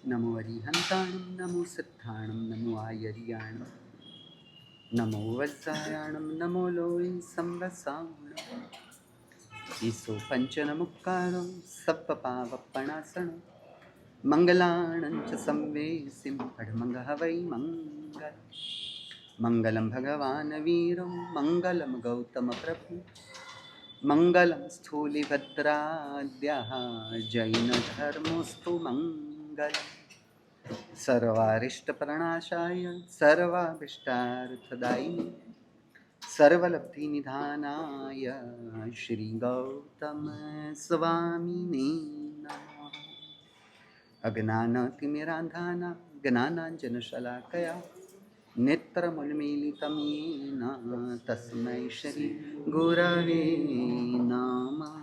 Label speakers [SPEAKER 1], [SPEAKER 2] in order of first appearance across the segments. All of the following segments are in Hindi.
[SPEAKER 1] नमो अरिहन्ताणं नमो सिद्धाणं नमो आयर्याणं नमो वज्रायाणं नमो लोई संवसाणं ईसो पंचनमुक्कारो सप्पपावप्पणासनं मङ्गलाणं च संवेसिं पढमङ्गः वै मङ्गलं भगवान् वीरो मङ्गलं गौतमप्रभु मङ्गलं स्थूलिभद्राद्यः जैनधर्मोऽस्तु मङ्गलम् सर्वारिष्टप्रणाशाय सर्वाभीष्टार्थदायिने सर्वलब्धिनिधानाय श्रीगौतमस्वामिने नमः। अज्ञानतिमिरान्धानां ज्ञानाञ्जनशलाकया नेत्रमुन्मीलितं येन तस्मै श्रीगुरवे नमः।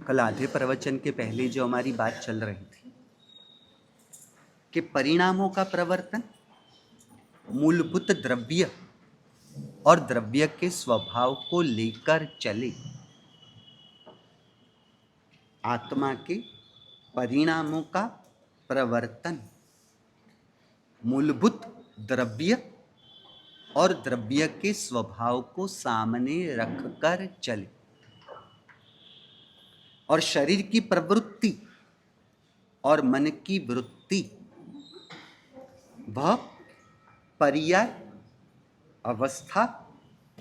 [SPEAKER 1] कल आधे प्रवचन के पहले जो हमारी बात चल रही थी कि परिणामों का प्रवर्तन मूलभूत द्रव्य और द्रव्य के स्वभाव को लेकर चले, आत्मा के परिणामों का प्रवर्तन मूलभूत द्रव्य और द्रव्य के स्वभाव को सामने रखकर चले, और शरीर की प्रवृत्ति और मन की वृत्ति वह पर्याय अवस्था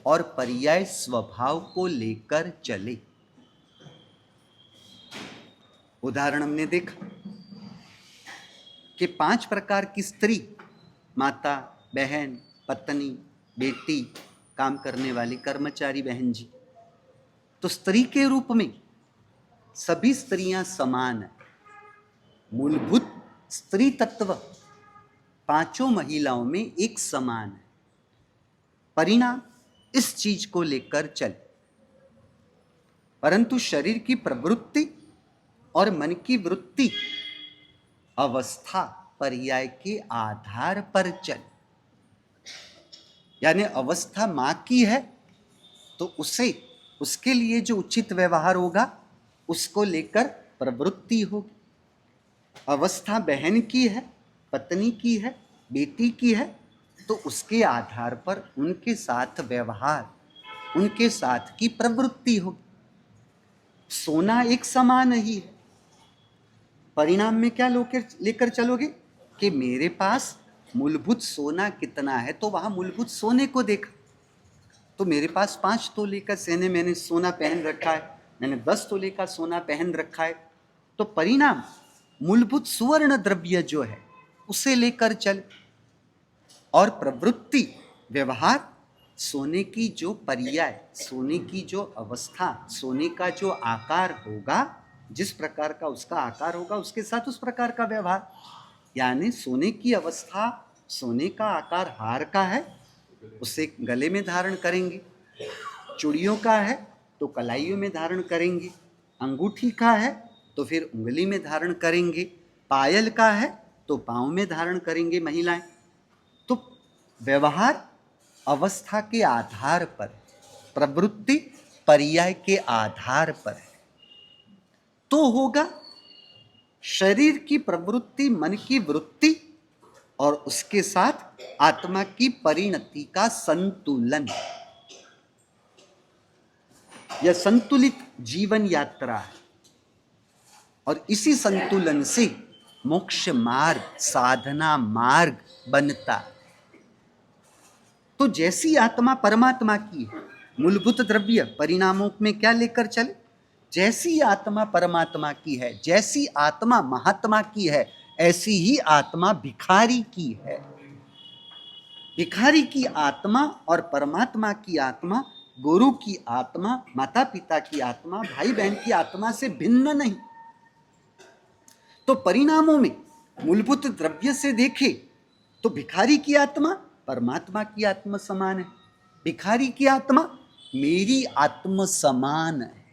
[SPEAKER 1] और पर्याय स्वभाव को लेकर चले। उदाहरण हमने देखा कि 5 प्रकार की स्त्री, माता, बहन, पत्नी, बेटी, काम करने वाली, कर्मचारी बहन जी, तो स्त्री के रूप में सभी स्त्रियां समान है। मूलभूत स्त्री तत्व 5 महिलाओं में एक समान है। परिणाम इस चीज को लेकर चल, परंतु शरीर की प्रवृत्ति और मन की वृत्ति अवस्था पर्याय के आधार पर चल। यानी अवस्था मां की है तो उसके लिए जो उचित व्यवहार होगा उसको लेकर प्रवृत्ति होगी। अवस्था बहन की है, पत्नी की है, बेटी की है, तो उसके आधार पर उनके साथ व्यवहार, उनके साथ की प्रवृत्ति होगी। सोना एक समान ही है। परिणाम में क्या लेकर चलोगे कि मेरे पास मूलभूत सोना कितना है, तो वहां मूलभूत सोने को देखा तो मेरे पास 5 तोले का मैंने सोना पहन रखा है, मैंने 10 तोले का सोना पहन रखा है, तो परिणाम मूलभूत सुवर्ण द्रव्य जो है उसे लेकर चल, और प्रवृत्ति व्यवहार सोने की जो पर्याय, सोने की जो अवस्था, सोने का जो आकार होगा, जिस प्रकार का उसका आकार होगा उसके साथ उस प्रकार का व्यवहार। यानी सोने की अवस्था, सोने का आकार हार का है, उसे गले में धारण करेंगे, चूड़ियों का है तो कलाइयों में धारण करेंगे, अंगूठी का है तो फिर उंगली में धारण करेंगे, पायल का है तो पाँव में धारण करेंगे महिलाएं। तो व्यवहार अवस्था के आधार पर, प्रवृत्ति पर्याय के आधार पर है। तो होगा शरीर की प्रवृत्ति, मन की वृत्ति और उसके साथ आत्मा की परिणति का संतुलन। यह संतुलित जीवन यात्रा है, और इसी संतुलन से मोक्ष मार्ग, साधना मार्ग बनता है। तो जैसी आत्मा परमात्मा की है, मूलभूत द्रव्य परिणामों में क्या लेकर चले, जैसी आत्मा परमात्मा की है, जैसी आत्मा महात्मा की है, ऐसी ही आत्मा भिखारी की है। भिखारी की आत्मा और परमात्मा की आत्मा, गुरु की आत्मा, माता पिता की आत्मा, भाई बहन की आत्मा से भिन्न नहीं। तो परिणामों में मूलभूत द्रव्य से देखे तो भिखारी की आत्मा परमात्मा की आत्मा समान है, भिखारी की आत्मा मेरी आत्मा समान है।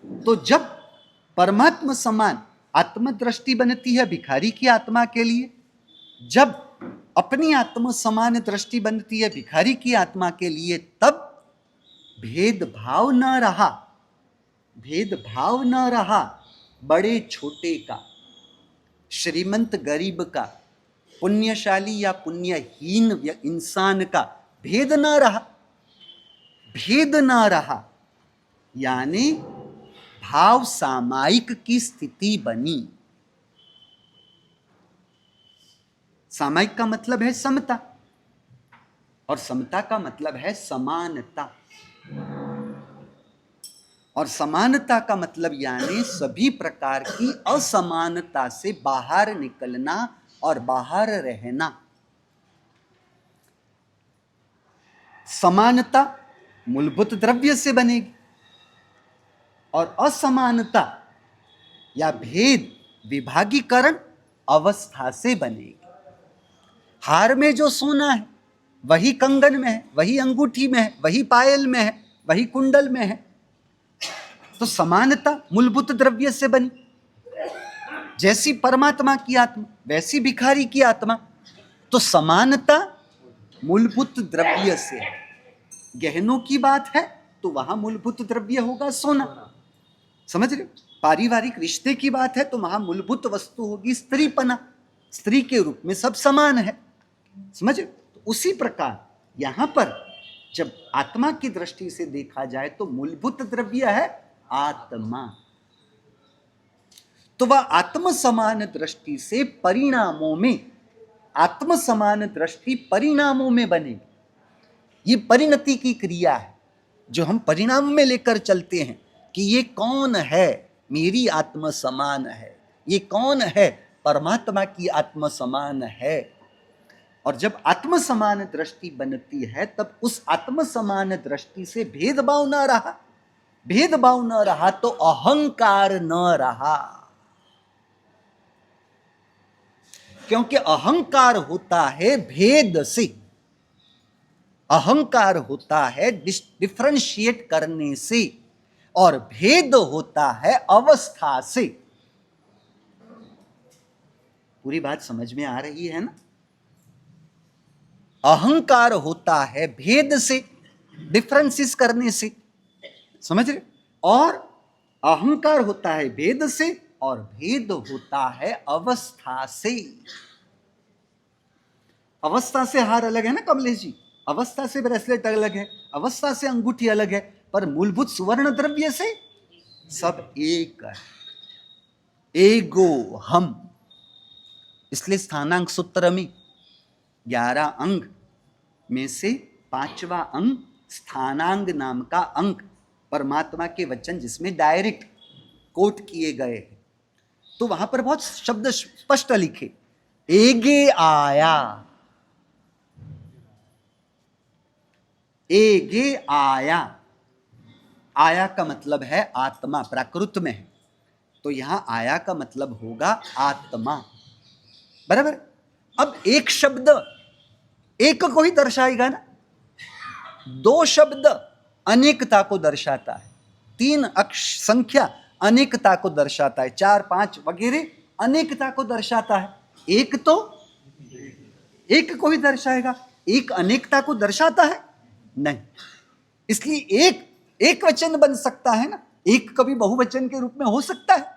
[SPEAKER 1] तो जब परमात्मा समान आत्मदृष्टि बनती है भिखारी की आत्मा के लिए, जब अपनी आत्मा समान दृष्टि बनती है भिखारी की आत्मा के लिए, तब भेदभाव न रहा, भेदभाव न रहा, बड़े छोटे का, श्रीमंत गरीब का, पुण्यशाली या पुण्यहीन इंसान का भेद न रहा, भेद न रहा, यानी भाव सामायिक की स्थिति बनी। सामायिक का मतलब है समता, और समता का मतलब है समानता, और समानता का मतलब यानी सभी प्रकार की असमानता से बाहर निकलना और बाहर रहना। समानता मूलभूत द्रव्य से बनेगी और असमानता या भेद विभागीकरण अवस्था से बनेगी। हार में जो सोना है वही कंगन में है, वही अंगूठी में है, वही पायल में है, वही कुंडल में है। तो समानता मूलभूत द्रव्य से बनी। जैसी परमात्मा की आत्मा वैसी भिखारी की आत्मा, तो समानता मूलभूत द्रव्य से है। गहनों की बात है तो वहां मूलभूत द्रव्य होगा सोना, समझ रहे हो? पारिवारिक रिश्ते की बात है तो वहां मूलभूत वस्तु होगी स्त्रीपना, स्त्री के रूप में सब समान है, समझ रहे हो? तो उसी प्रकार यहां पर जब आत्मा की दृष्टि से देखा जाए तो मूलभूत द्रव्य है आत्मा। तो वह आत्म समान दृष्टि से परिणामों में, आत्म समान दृष्टि परिणामों में बनेगी। ये परिणति की क्रिया है जो हम परिणाम में लेकर चलते हैं कि ये कौन है, मेरी आत्म समान है, ये कौन है, परमात्मा की आत्म समान है। और जब आत्म समान दृष्टि बनती है तब उस आत्म समान दृष्टि से भेदभाव न रहा, भेदभाव न रहा तो अहंकार न रहा, क्योंकि अहंकार होता है भेद से, अहंकार होता है डिफरेंशिएट करने से, और भेद होता है अवस्था से। पूरी बात समझ में आ रही है ना? अहंकार होता है भेद से, डिफरेंसेस करने से, समझ रहे? और अहंकार होता है भेद से और भेद होता है अवस्था से। अवस्था से हार अलग है ना कमलेश जी, अवस्था से ब्रेसलेट अलग है, अवस्था से अंगूठी अलग है, पर मूलभूत सुवर्ण द्रव्य से सब एक है, एगो हम। इसलिए स्थानांक सूत्र में 11 अंग में से 5वां अंग स्थानांग नाम का अंक, परमात्मा के वचन जिसमें डायरेक्ट कोट किए गए हैं, तो वहां पर बहुत शब्द स्पष्ट लिखे, एगे आया, एगे आया। आया का मतलब है आत्मा, प्राकृत में है, तो यहां आया का मतलब होगा आत्मा, बराबर। अब एक शब्द एक को ही दर्शाएगा ना, दो शब्द अनेकता को दर्शाता है, 3 अक्ष संख्या अनेकता को दर्शाता है, 4 5 वगैरह अनेकता को दर्शाता है। एक तो एक को ही दर्शाएगा, एक अनेकता को दर्शाता है नहीं। इसलिए एक वचन बन सकता है ना, एक कभी बहुवचन के रूप में हो सकता है।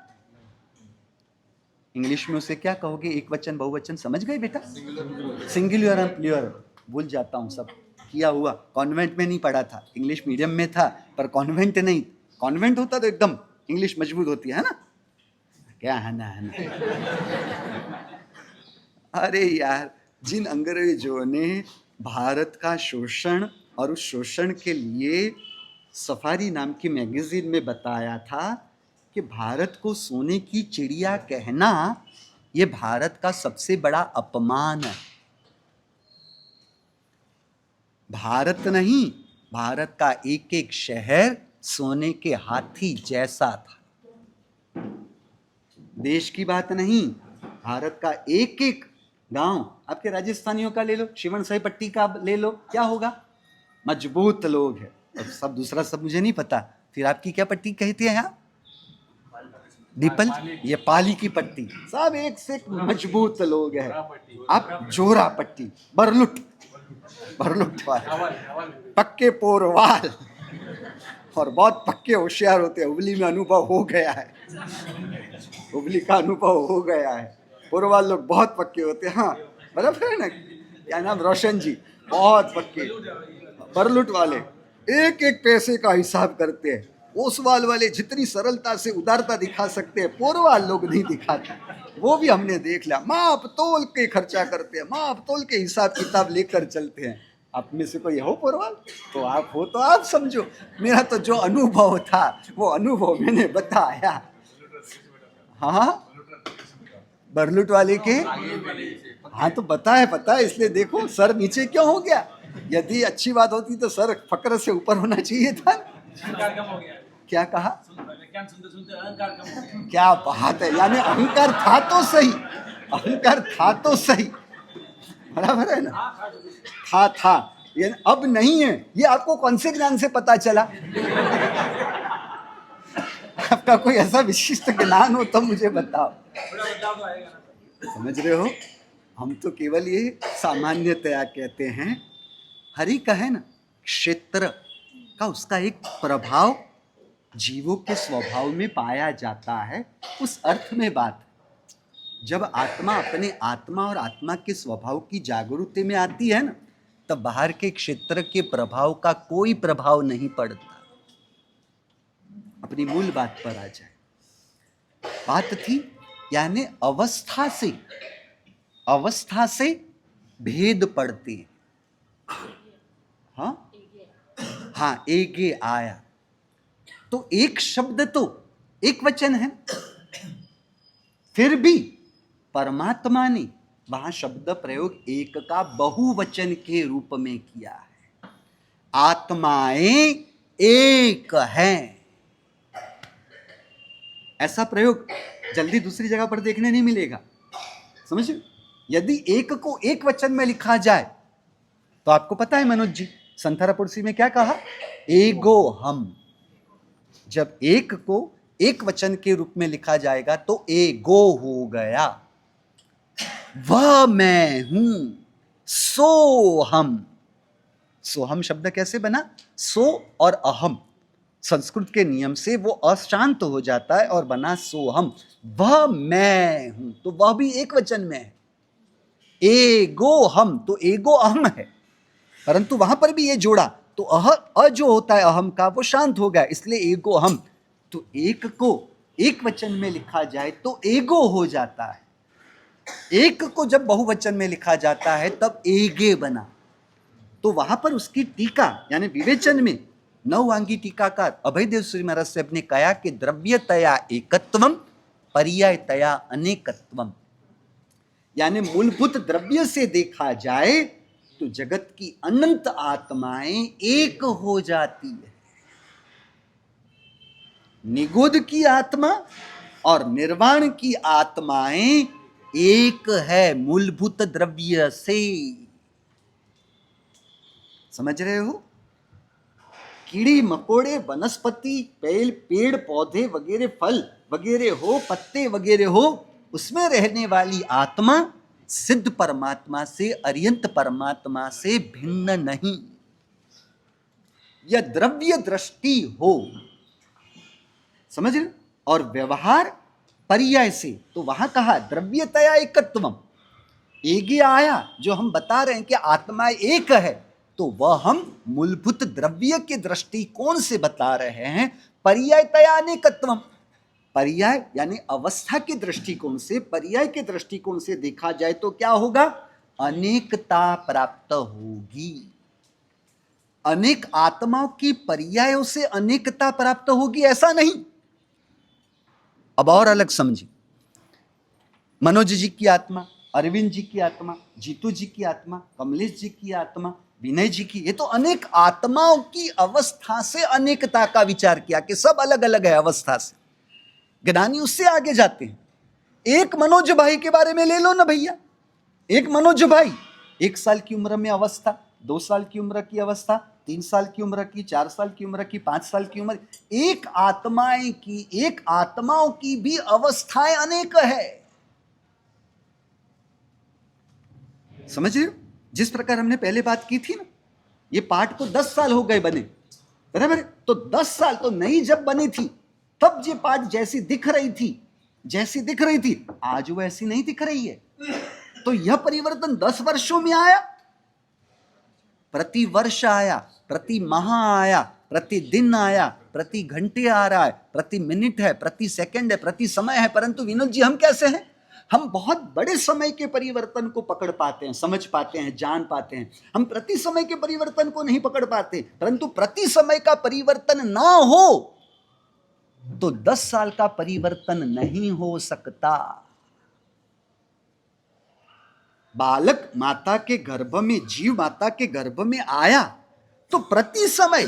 [SPEAKER 1] इंग्लिश में उसे क्या कहोगे, एक वचन बहुवचन, समझ गए बेटा? सिंगुलर एंड प्लूरल भूल जाता हूं, सब किया हुआ, कॉन्वेंट में नहीं पढ़ा था, इंग्लिश मीडियम में था, पर कॉन्वेंट नहीं, कॉन्वेंट होता तो एकदम इंग्लिश मजबूत होती है ना, क्या है ना, है ना। अरे यार, जिन अंग्रेजों ने भारत का शोषण और उस शोषण के लिए सफारी नाम की मैगजीन में बताया था कि भारत को सोने की चिड़िया कहना यह भारत का सबसे बड़ा अपमान है। भारत नहीं, भारत का एक एक शहर सोने के हाथी जैसा था। देश की बात नहीं, भारत का एक एक गांव, आपके राजस्थानियों का ले लो, शिवन साई पट्टी का ले लो, क्या होगा, मजबूत लोग हैं। और सब दूसरा सब मुझे नहीं पता, फिर आपकी क्या पट्टी कहती है यहाँ, दीपल, ये पाली की पट्टी, सब एक से एक मजबूत लोग हैं। आप जोरा पट्टी, बरलुट, बरलुट वाले, पक्के पोरवाल, और बहुत पक्के होशियार होते हैं। उबली में अनुभव हो गया है, उबली का अनुभव हो गया है। पूर्वाल लोग बहुत पक्के होते हैं। हाँ बराबर है ना। क्या नाम, रोशन जी, बहुत पक्के बरलुट वाले, एक एक पैसे का हिसाब करते हैं। ओसवाल वाले जितनी सरलता से उदारता दिखा सकते हैं, पूर्वाल लोग नहीं दिखाते। वो भी हमने देख लिया, माप तोल के खर्चा करते हैं, माप तोल के हिसाब किताब लेकर चलते हैं। आप में से कोई हो पूर्वाल? तो आप हो तो आप समझो। मेरा तो जो अनुभव था वो अनुभव मैंने बताया। हाँ बरलुट वाले के, हाँ तो पता है, इसलिए देखो सर नीचे क्यों हो गया। यदि अच्छी बात होती तो सर फकर से ऊपर होना चाहिए था। क्या कहा? क्या बात है, यानी अहंकार था तो सही, अहंकार था तो सही, बराबर है ना। था ये अब नहीं है। ये आपको कौन से ज्ञान से पता चला? आपका कोई ऐसा विशिष्ट ज्ञान हो तो मुझे बताओ। समझ रहे हो? हम तो केवल ये सामान्यतया कहते हैं। हरि का है ना, क्षेत्र का उसका एक प्रभाव जीवों के स्वभाव में पाया जाता है, उस अर्थ में बात। जब आत्मा अपने आत्मा और आत्मा के स्वभाव की जागरूकता में आती है ना, तब बाहर के क्षेत्र के प्रभाव का कोई प्रभाव नहीं पड़ता। अपनी मूल बात पर आ जाए। बात थी यानी अवस्था से भेद पड़ते हैं। हाँ एगे आया तो एक शब्द तो एक वचन है, फिर भी परमात्मा ने वहां शब्द प्रयोग एक का बहुवचन के रूप में किया है। आत्माएं एक हैं, ऐसा प्रयोग जल्दी दूसरी जगह पर देखने नहीं मिलेगा। समझ? यदि एक को एक वचन में लिखा जाए तो आपको पता है मनोज जी संथारापुरसी में क्या कहा, एगो हम। जब एक को एक वचन के रूप में लिखा जाएगा तो एगो हो गया। वह मैं हूं, सो हम। सोहम शब्द कैसे बना? सो और अहम संस्कृत के नियम से वो अशांत हो जाता है और बना सोहम। वह मैं हूं, तो वह भी एक वचन में है। एगो हम, तो एगो अहम है, परंतु वहां पर भी ये जोड़ा तो अ जो होता है अहम का वो शांत हो गया, इसलिए एगो हम। तो एक को एक वचन में लिखा जाए तो एगो हो जाता है। एक को जब बहुवचन में लिखा जाता है तब एगे बना। तो वहां पर उसकी टीका यानी विवेचन में नववांगी टीकाकार अभयदेव सूरी महाराज से अपने कहा कि द्रव्यतया एकत्वम पर्यायतया अनेकत्वम, यानी मूलभूत द्रव्य से देखा जाए तो जगत की अनंत आत्माएं एक हो जाती है। निगोद की आत्मा और निर्वाण की आत्माएं एक है मूलभूत द्रव्य से। समझ रहे हो? कीड़ी मकोड़े वनस्पति पेड़ पौधे वगैरह फल वगैरह हो, पत्ते वगैरह हो, उसमें रहने वाली आत्मा सिद्ध परमात्मा से, अर्यंत परमात्मा से भिन्न नहीं। यह द्रव्य दृष्टि हो, समझ रहे? और व्यवहार पर्याय से, तो वहां कहा द्रव्यतया एकत्वम। एगे आया जो हम बता रहे हैं कि आत्मा एक है, तो वह हम मूलभूत द्रव्य के दृष्टिकोण से बता रहे हैं। पर्यायतया अनेकत्वम, पर्याय यानी अवस्था के दृष्टिकोण से, पर्याय के दृष्टिकोण से देखा जाए तो क्या होगा? अनेकता प्राप्त होगी। अनेक आत्माओं की पर्यायों से अनेकता प्राप्त होगी ऐसा नहीं। अब और अलग समझिए। मनोज जी की आत्मा, अरविंद जी की आत्मा, जीतू जी की आत्मा, कमलेश जी की आत्मा, विनय जी की, ये तो अनेक आत्माओं की अवस्था से अनेकता का विचार किया कि सब अलग अलग है अवस्था से। ज्ञानी उससे आगे जाते हैं। एक मनोज भाई के बारे में ले लो ना भैया। एक मनोज भाई 1 साल की उम्र में अवस्था, 2 साल की उम्र की अवस्था, 3 साल की उम्र की, 4 साल की उम्र की, 5 साल की उम्र। एक आत्माओं की भी अवस्थाएं अनेक है। समझ रहे हो? जिस प्रकार हमने पहले बात की थी ना, ये पाठ को 10 साल हो गए बने, बराबर है? तो 10 साल तो नई जब बनी थी तब ये पाठ जैसी दिख रही थी, आज वो ऐसी नहीं दिख रही है। तो यह परिवर्तन 10 वर्षों में आया, प्रति वर्ष आया, प्रति माह आया, प्रति दिन आया, प्रति घंटे आ रहा है, प्रति मिनट है, प्रति सेकंड है, प्रति समय है। परंतु विनोद जी हम कैसे हैं? हम बहुत बड़े समय के परिवर्तन को पकड़ पाते हैं, समझ पाते हैं, जान पाते हैं। हम प्रति समय के परिवर्तन को नहीं पकड़ पाते। परंतु प्रति समय का परिवर्तन ना हो तो 10 साल का परिवर्तन नहीं हो सकता। बालक माता के गर्भ में, जीव माता के गर्भ में आया तो प्रति समय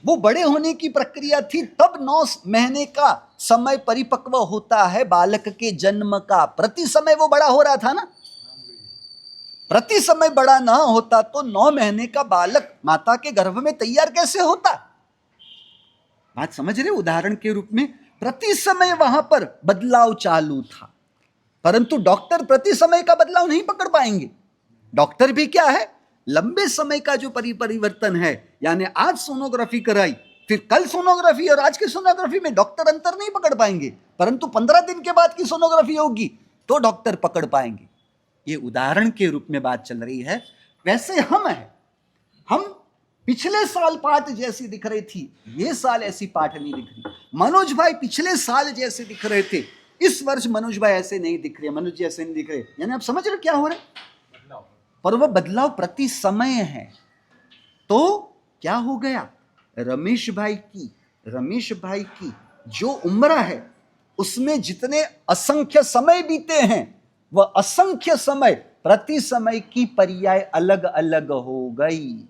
[SPEAKER 1] वो बड़े होने की प्रक्रिया थी। तब 9 महीने का समय परिपक्व होता है बालक के जन्म का। प्रति समय वो बड़ा हो रहा था ना। प्रति समय बड़ा ना होता तो 9 महीने का बालक माता के गर्भ में तैयार कैसे होता? बात समझ रहे? उदाहरण के रूप में प्रति समय वहां पर बदलाव चालू था, परंतु डॉक्टर प्रति समय का बदलाव नहीं पकड़ पाएंगे। डॉक्टर भी क्या है, लंबे समय का जो परिवर्तन है, यानी आज सोनोग्राफी कराई, फिर कल सोनोग्राफी और आज की सोनोग्राफी में डॉक्टर अंतर नहीं पकड़ पाएंगे, परंतु 15 दिन के बाद की सोनोग्राफी होगी तो डॉक्टर पकड़ पाएंगे। ये उदाहरण के रूप में बात चल रही है। वैसे हम पिछले साल पाठ जैसी दिख रही थी, ये साल ऐसी पाठ नहीं दिख रही। मनोज भाई पिछले साल जैसे दिख रहे थे, इस वर्ष मनोज भाई ऐसे नहीं दिख रहे, मनोज जी ऐसे नहीं दिख रहे। यानी आप समझ रहे क्या हो रहा है? पर वह बदलाव प्रति समय है। तो क्या हो गया? रमेश भाई की जो उम्र है उसमें जितने असंख्य समय बीते हैं, वह असंख्य समय प्रति समय की पर्याय अलग अलग हो गई।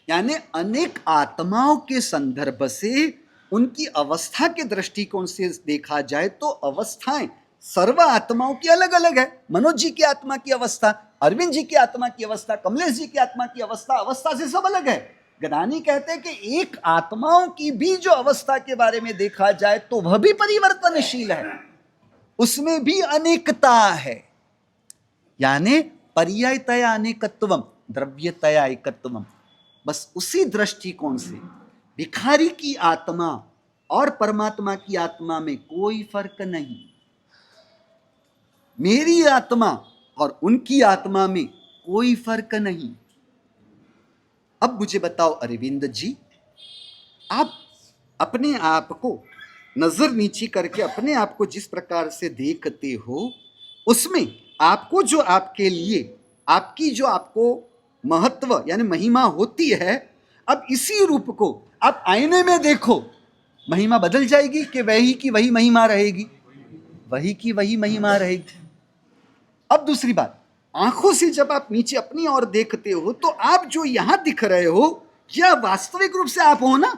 [SPEAKER 1] यानी अनेक आत्माओं के संदर्भ से, उनकी अवस्था के दृष्टिकोण से देखा जाए तो अवस्थाएं सर्व आत्माओं की अलग अलग है। मनोज जी की आत्मा की अवस्था, अरविंद जी की आत्मा की अवस्था, कमलेश जी की आत्मा की अवस्था से सब अलग है। गदानी कहते हैं कि एक आत्माओं की भी जो अवस्था के बारे में देखा जाए तो वह भी परिवर्तनशील है, उसमें भी अनेकता है। यानी पर्यायतया अनेकत्वम द्रव्यतया एकत्वम। बस उसी दृष्टिकोण से भिखारी की आत्मा और परमात्मा की आत्मा में कोई फर्क नहीं, मेरी आत्मा और उनकी आत्मा में कोई फर्क नहीं। अब मुझे बताओ अरविंद जी, आप अपने आप को नजर नीची करके अपने आप को जिस प्रकार से देखते हो, उसमें आपको जो आपके लिए आपकी जो आपको महत्व यानी महिमा होती है, अब इसी रूप को आप आईने में देखो, महिमा बदल जाएगी कि वही की वही महिमा रहेगी? वही की वही महिमा रहेगी। अब दूसरी बात, आंखों से जब आप नीचे अपनी ओर देखते हो तो आप जो यहां दिख रहे हो, यह वास्तविक रूप से आप हो ना?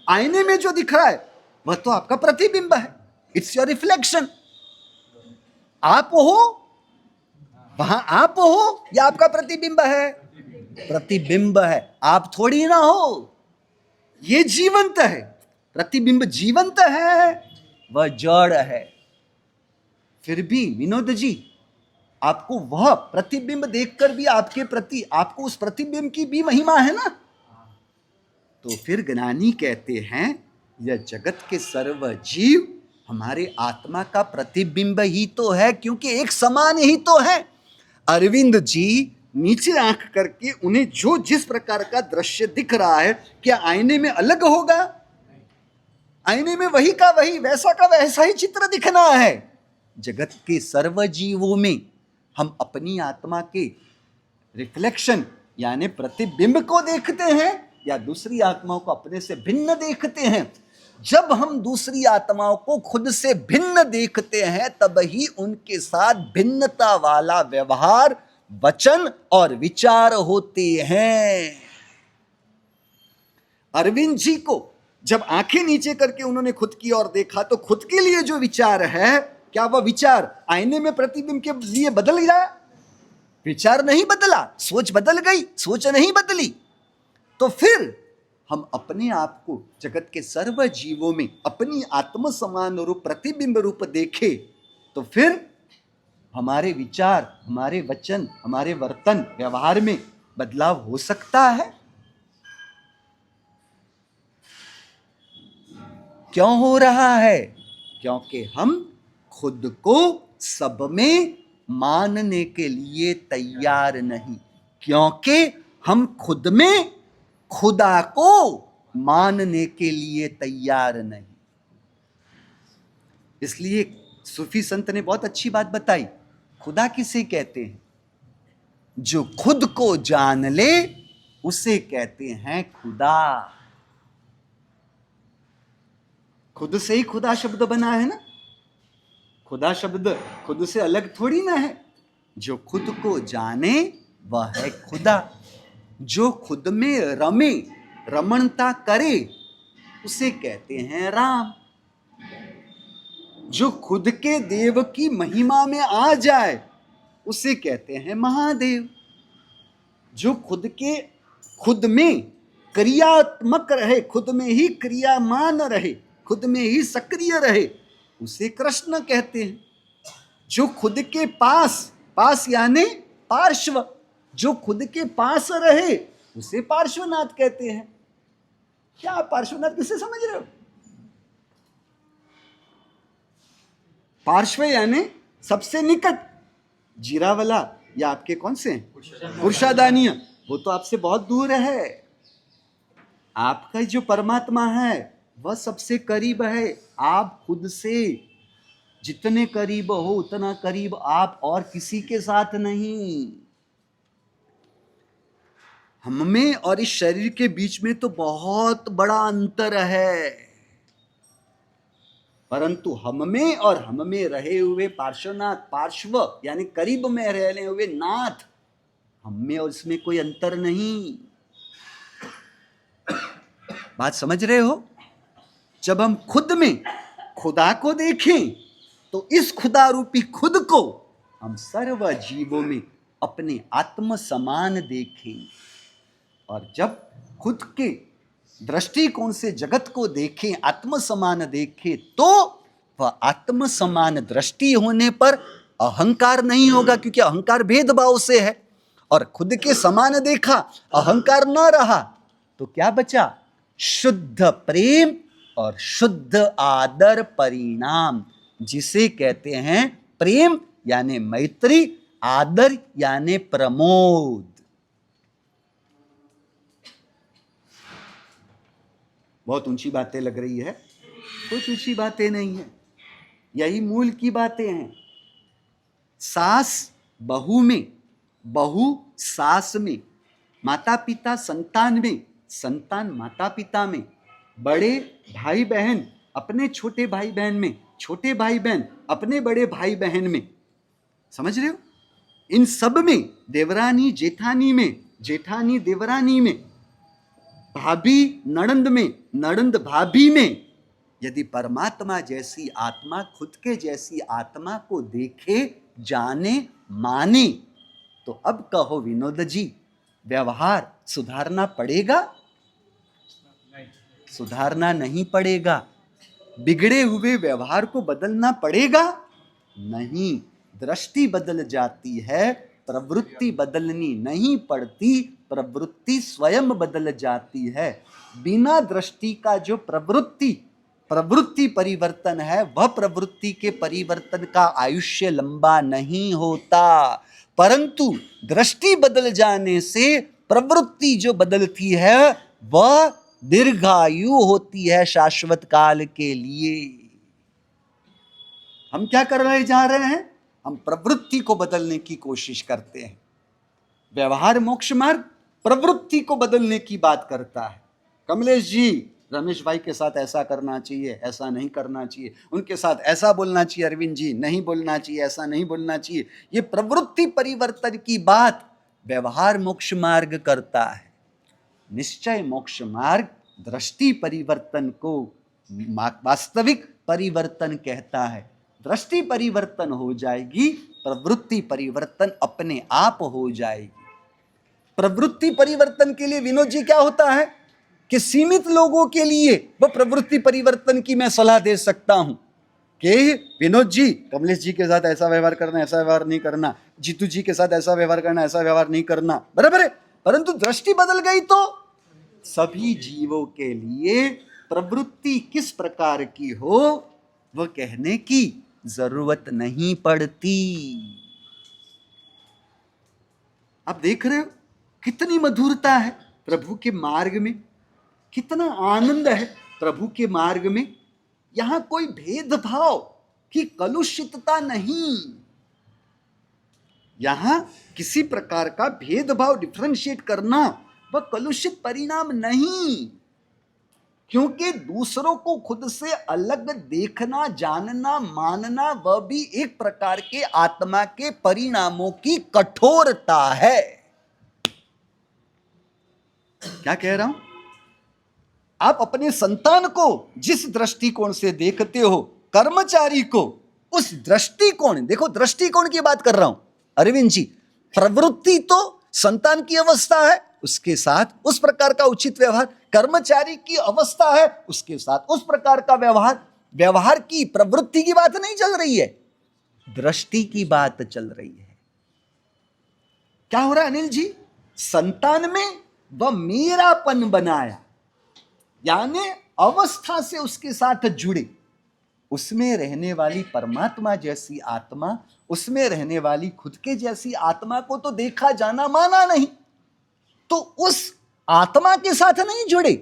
[SPEAKER 1] आईने में जो दिख रहा है वह तो आपका प्रतिबिंब है, इट्स योर रिफ्लेक्शन। आप हो वहां, आप हो या आपका प्रतिबिंब है? प्रतिबिंब है, आप थोड़ी ना हो। ये जीवंत है, प्रतिबिंब जीवंत है, वह जड़ है। फिर भी विनोद जी, आपको वह प्रतिबिंब देखकर भी आपके प्रति, आपको उस प्रतिबिंब की भी महिमा है ना? तो फिर ज्ञानी कहते हैं यह जगत के सर्व जीव हमारे आत्मा का प्रतिबिंब ही तो है, क्योंकि एक समान ही तो है। अरविंद जी नीचे आंख करके उन्हें जो जिस प्रकार का दृश्य दिख रहा है, क्या आईने में अलग होगा? आईने में वही का वही, वैसा का वैसा ही चित्र दिखना है। जगत के सर्व जीवों में हम अपनी आत्मा के रिफ्लेक्शन यानी प्रतिबिंब को देखते हैं या दूसरी आत्माओं को अपने से भिन्न देखते हैं? जब हम दूसरी आत्माओं को खुद से भिन्न देखते हैं, तब ही उनके साथ भिन्नता वाला व्यवहार, वचन और विचार होते हैं। अरविंद जी को जब आंखें नीचे करके उन्होंने खुद की ओर देखा तो खुद के लिए जो विचार है, क्या वह विचार आईने में प्रतिबिंब के लिए बदल गया? विचार नहीं बदला, सोच बदल गई, सोच नहीं बदली। तो फिर हम अपने आप को जगत के सर्व जीवों में अपनी आत्म समान रूप प्रतिबिंब रूप देखे तो फिर हमारे विचार, हमारे वचन, हमारे वर्तन व्यवहार में बदलाव हो सकता है। क्यों हो रहा है? क्योंकि हम खुद को सब में मानने के लिए तैयार नहीं, क्योंकि हम खुद में खुदा को मानने के लिए तैयार नहीं। इसलिए सूफी संत ने बहुत अच्छी बात बताई। खुदा किसे कहते हैं? जो खुद को जान ले उसे कहते हैं खुदा। खुद से ही खुदा शब्द बना है ना। खुदा शब्द खुद से अलग थोड़ी ना है। जो खुद को जाने वह है खुदा। जो खुद में रमे, रमणता करे, उसे कहते हैं राम। जो खुद के देव की महिमा में आ जाए उसे कहते हैं महादेव। जो खुद में क्रियात्मक रहे, खुद में ही क्रियामान रहे, खुद में ही सक्रिय रहे, उसे कृष्ण कहते हैं। जो खुद के पास यानी पार्श्व, जो खुद के पास रहे उसे पार्श्वनाथ कहते हैं। क्या आप पार्श्वनाथ किसे समझ रहे हो? पार्श्व यानी सबसे निकट। जीरावाला या आपके कौन से हैं? पुरुषादानीय, वो तो आपसे बहुत दूर है। आपका जो परमात्मा है वह सबसे करीब है। आप खुद से जितने करीब हो उतना करीब आप और किसी के साथ नहीं। हम में और इस शरीर के बीच में तो बहुत बड़ा अंतर है, परंतु हम में और हम में रहे हुए पार्श्वनाथ, पार्श्व यानी करीब में रहने हुए नाथ, हम में और इसमें कोई अंतर नहीं। बात समझ रहे हो? जब हम खुद में खुदा को देखें तो इस खुदा रूपी खुद को हम सर्व जीवों में अपने आत्म समान देखें। और जब खुद के दृष्टिकोण से जगत को देखें, आत्म समान देखें, तो वह आत्म समान दृष्टि होने पर अहंकार नहीं होगा, क्योंकि अहंकार भेदभाव से है। और खुद के समान देखा, अहंकार न रहा, तो क्या बचा? शुद्ध प्रेम और शुद्ध आदर परिणाम, जिसे कहते हैं प्रेम यानी मैत्री, आदर यानी प्रमोद। बहुत ऊंची बातें लग रही है, कुछ ऊंची बातें नहीं है, यही मूल की बातें हैं। सास बहू में, बहू सास में, माता पिता संतान में, संतान माता पिता में, बड़े भाई बहन अपने छोटे भाई बहन में, छोटे भाई बहन अपने बड़े भाई बहन में। समझ रहे हो? इन सब में, देवरानी जेठानी में, जेठानी देवरानी में, भाभी ननंद में, ननंद भाभी में, यदि परमात्मा जैसी आत्मा खुद के जैसी आत्मा को देखे, जाने, माने, तो अब कहो विनोद जी, व्यवहार सुधारना पड़ेगा? सुधारना नहीं पड़ेगा। बिगड़े हुए व्यवहार को बदलना पड़ेगा? नहीं। दृष्टि बदल जाती है, प्रवृत्ति बदलनी नहीं पड़ती, प्रवृत्ति स्वयं बदल जाती है। बिना दृष्टि का जो प्रवृत्ति परिवर्तन है, वह प्रवृत्ति के परिवर्तन का आयुष्य लंबा नहीं होता, परंतु दृष्टि बदल जाने से प्रवृत्ति जो बदलती है वह दीर्घायु होती है, शाश्वत काल के लिए। हम क्या कर रहे जा रहे हैं? हम प्रवृत्ति को बदलने की कोशिश करते हैं। व्यवहार मोक्ष मार्ग प्रवृत्ति को बदलने की बात करता है। कमलेश जी, रमेश भाई के साथ ऐसा करना चाहिए, ऐसा नहीं करना चाहिए, उनके साथ ऐसा बोलना चाहिए, अरविंद जी नहीं बोलना चाहिए, ऐसा नहीं बोलना चाहिए। ये प्रवृत्ति परिवर्तन की बात व्यवहार मोक्ष मार्ग करता है। निश्चय मोक्ष मार्ग दृष्टि परिवर्तन को वास्तविक परिवर्तन कहता है। दृष्टि परिवर्तन हो जाएगी, प्रवृत्ति परिवर्तन अपने आप हो जाएगी। प्रवृत्ति परिवर्तन के लिए विनोद जी क्या होता है कि सीमित लोगों के लिए वह प्रवृत्ति परिवर्तन की मैं सलाह दे सकता हूं कि विनोद जी, कमलेश जी के साथ ऐसा व्यवहार करना, ऐसा व्यवहार नहीं करना, जीतू जी के साथ ऐसा व्यवहार करना, ऐसा व्यवहार नहीं करना, बराबर है। परंतु दृष्टि बदल गई तो सभी जीवों के लिए प्रवृत्ति किस प्रकार की हो वह कहने की जरूरत नहीं पड़ती। आप देख रहे हो कितनी मधुरता है प्रभु के मार्ग में, कितना आनंद है प्रभु के मार्ग में। यहां कोई भेदभाव की कलुषितता नहीं, यहां किसी प्रकार का भेदभाव डिफरेंशिएट करना वह कलुषित परिणाम नहीं, क्योंकि दूसरों को खुद से अलग देखना, जानना, मानना वह भी एक प्रकार के आत्मा के परिणामों की कठोरता है। क्या कह रहा हूं? आप अपने संतान को जिस दृष्टिकोण से देखते हो, कर्मचारी को उस दृष्टिकोण, देखो दृष्टिकोण की बात कर रहा हूं अरविंद जी। प्रवृत्ति तो संतान की अवस्था है, उसके साथ उस प्रकार का उचित व्यवहार, कर्मचारी की अवस्था है, उसके साथ उस प्रकार का व्यवहार। व्यवहार की, प्रवृत्ति की बात नहीं चल रही है, दृष्टि की बात चल रही है। क्या हो रहा है अनिल जी? संतान में वह मेरापन बनाया, यानी अवस्था से उसके साथ जुड़े, उसमें रहने वाली परमात्मा जैसी आत्मा, उसमें रहने वाली खुद के जैसी आत्मा को तो देखा, जाना, माना नहीं, तो उस आत्मा के साथ नहीं जुड़े।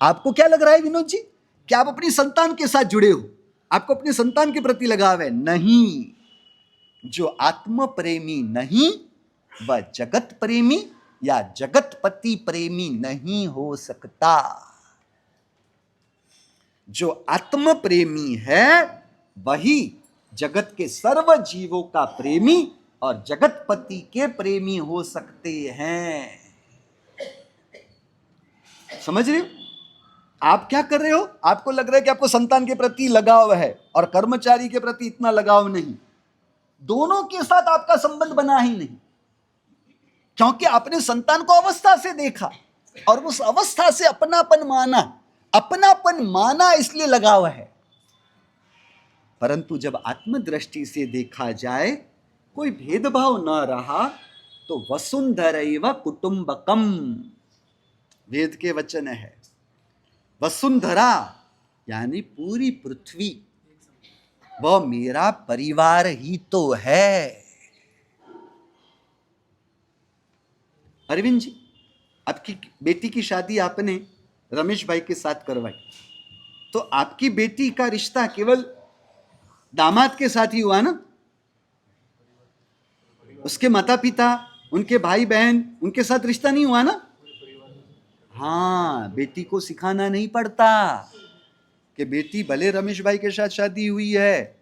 [SPEAKER 1] आपको क्या लग रहा है विनोद जी? क्या आप अपनी संतान के साथ जुड़े हो? आपको अपने संतान के प्रति लगाव है? नहीं। जो आत्म प्रेमी नहीं वह जगत प्रेमी या जगतपति प्रेमी नहीं हो सकता। जो आत्म प्रेमी है वही जगत के सर्व जीवों का प्रेमी और जगतपति के प्रेमी हो सकते हैं। समझ रहे हो? आप क्या कर रहे हो? आपको लग रहा है कि आपको संतान के प्रति लगाव है और कर्मचारी के प्रति इतना लगाव नहीं। दोनों के साथ आपका संबंध बना ही नहीं, क्योंकि आपने संतान को अवस्था से देखा और उस अवस्था से अपनापन माना। अपनापन माना इसलिए लगाव है, परंतु जब आत्मदृष्टि से देखा जाए, कोई भेदभाव न रहा, तो वसुंधरैव कुटुंबकम, वेद के वचन है। वसुंधरा यानी पूरी पृथ्वी, वह मेरा परिवार ही तो है। अरविंद जी, आपकी बेटी की शादी आपने रमेश भाई के साथ करवाई, तो आपकी बेटी का रिश्ता केवल दामाद के साथ ही हुआ ना? उसके माता पिता, उनके भाई बहन, उनके साथ रिश्ता नहीं हुआ ना? हाँ, बेटी को सिखाना नहीं पड़ता कि बेटी भले रमेश भाई के साथ शादी हुई है,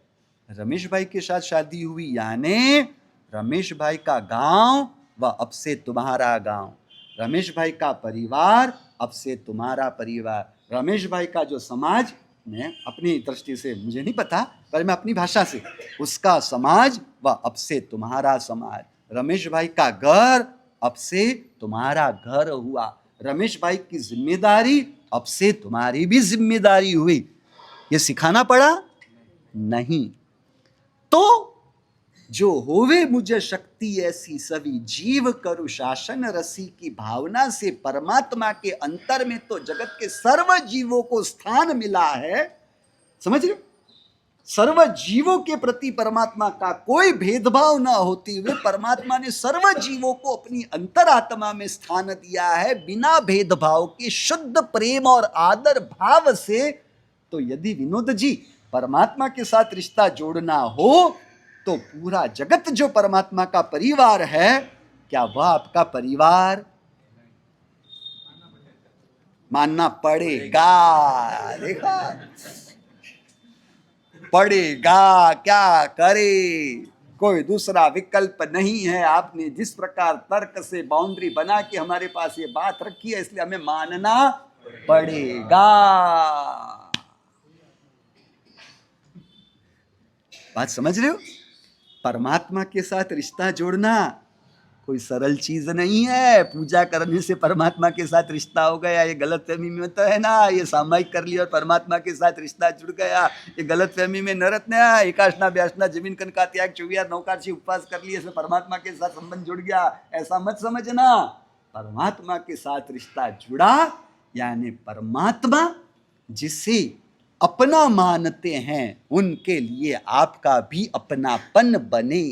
[SPEAKER 1] रमेश भाई के साथ शादी हुई यानी रमेश भाई का गांव व अब से तुम्हारा गांव, रमेश भाई का परिवार अब से तुम्हारा परिवार, रमेश भाई का जो समाज, मैं अपनी दृष्टि से, मुझे नहीं पता, पर मैं अपनी भाषा से, उसका समाज व अब से तुम्हारा समाज, रमेश भाई का घर अब से तुम्हारा घर हुआ, रमेश भाई की जिम्मेदारी अब से तुम्हारी भी जिम्मेदारी हुई। ये सिखाना पड़ा नहीं। तो जो होवे मुझे शक्ति ऐसी सभी जीव करु शासन रसी की भावना से परमात्मा के अंतर में तो जगत के सर्व जीवों को स्थान मिला है। समझ रहे? सर्व जीवों के प्रति परमात्मा का कोई भेदभाव न होते हुए परमात्मा ने सर्व जीवों को अपनी अंतरात्मा में स्थान दिया है, बिना भेदभाव के शुद्ध प्रेम और आदर भाव से। तो यदि विनोद जी परमात्मा के साथ रिश्ता जोड़ना हो, तो पूरा जगत जो परमात्मा का परिवार है, क्या वह आपका परिवार? मानना पड़ेगा। देखा, पड़ेगा, क्या करे, कोई दूसरा विकल्प नहीं है। आपने जिस प्रकार तर्क से बाउंड्री बना के हमारे पास ये बात रखी है, इसलिए हमें मानना पड़ेगा। बात समझ रहे हो? परमात्मा के साथ रिश्ता जोड़ना कोई सरल चीज नहीं है। पूजा करने से परमात्मा के साथ रिश्ता हो गया, ये गलतफहमी में तो है ना। ये सामायिक कर लिया और परमात्मा के साथ रिश्ता जुड़ गया, ये गलतफहमी में न रत्ना। एकाशना ब्यासना जमीन कन का त्याग 24 नौकाशी उपवास कर लिए, इसमें परमात्मा के साथ संबंध जुड़ गया, ऐसा मत समझना। परमात्मा के साथ रिश्ता जुड़ा यानी परमात्मा जिसे अपना मानते हैं उनके लिए आपका भी अपनापन बने।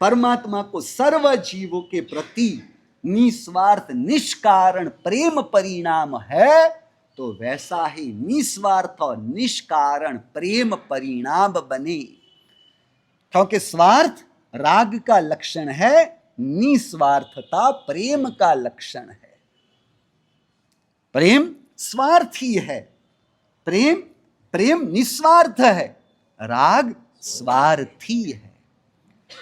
[SPEAKER 1] परमात्मा को सर्व जीवों के प्रति निस्वार्थ निष्कारण प्रेम परिणाम है, तो वैसा ही निस्वार्थ और निष्कारण प्रेम परिणाम बने। क्योंकि स्वार्थ राग का लक्षण है, निस्वार्थता प्रेम का लक्षण है। प्रेम स्वार्थी है, प्रेम निस्वार्थ है, राग स्वार्थी है।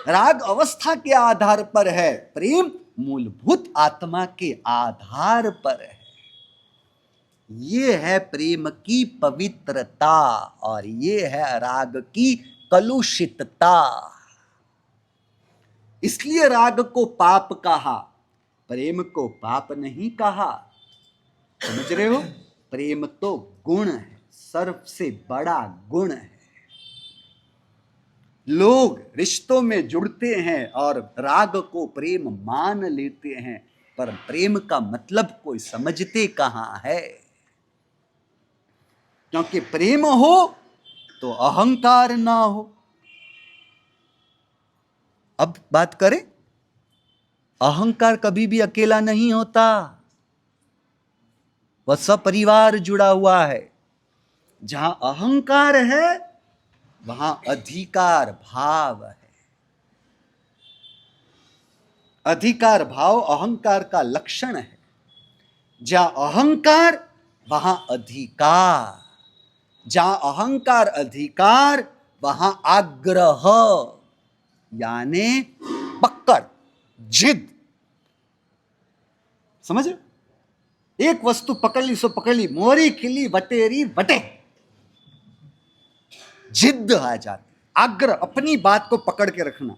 [SPEAKER 1] राग अवस्था के आधार पर है, प्रेम मूलभूत आत्मा के आधार पर है। ये है प्रेम की पवित्रता और ये है राग की कलुषितता। इसलिए राग को पाप कहा, प्रेम को पाप नहीं कहा। समझ रहे हो? प्रेम तो गुण है, सबसे बड़ा गुण है। लोग रिश्तों में जुड़ते हैं और राग को प्रेम मान लेते हैं, पर प्रेम का मतलब कोई समझते कहां है। क्योंकि प्रेम हो तो अहंकार ना हो। अब बात करें, अहंकार कभी भी अकेला नहीं होता, वह सपरिवार जुड़ा हुआ है। जहां अहंकार है वहां अधिकार भाव है। अधिकार भाव अहंकार का लक्षण है। जहां अहंकार वहां अधिकार, जहां अहंकार अधिकार वहां आग्रह, यानी पकड़, जिद। समझ? एक वस्तु पकड़ ली सो पकड़ ली, मोरी खिली वटेरी वटे, जिद आ जाती, आग्रह, अपनी बात को पकड़ के रखना।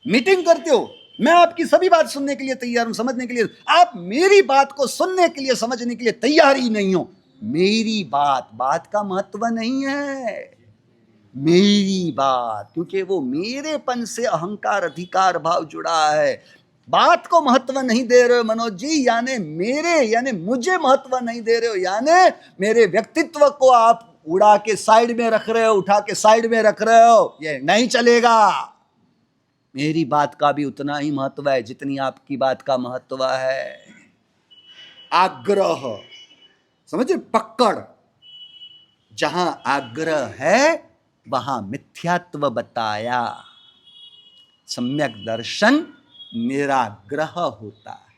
[SPEAKER 1] मीटिंग करते हो, मैं आपकी सभी बात सुनने के लिए तैयार हूं, समझने के लिए, आप मेरी बात को सुनने के लिए, समझने के लिए तैयार ही नहीं हो। मेरी बात का महत्व नहीं है, मेरी बात, क्योंकि वो मेरेपन से अहंकार अधिकार भाव जुड़ा है। बात को महत्व नहीं दे रहे हो मनोज जी, यानी मुझे महत्व नहीं दे रहे हो, यानी मेरे व्यक्तित्व को आप उड़ा के साइड में रख रहे हो, उठा के साइड में रख रहे हो। ये नहीं चलेगा। मेरी बात का भी उतना ही महत्व है जितनी आपकी बात का महत्व है। आग्रह, समझे? पकड़। जहां आग्रह है वहां मिथ्यात्व बताया। सम्यक दर्शन निराग्रह होता है,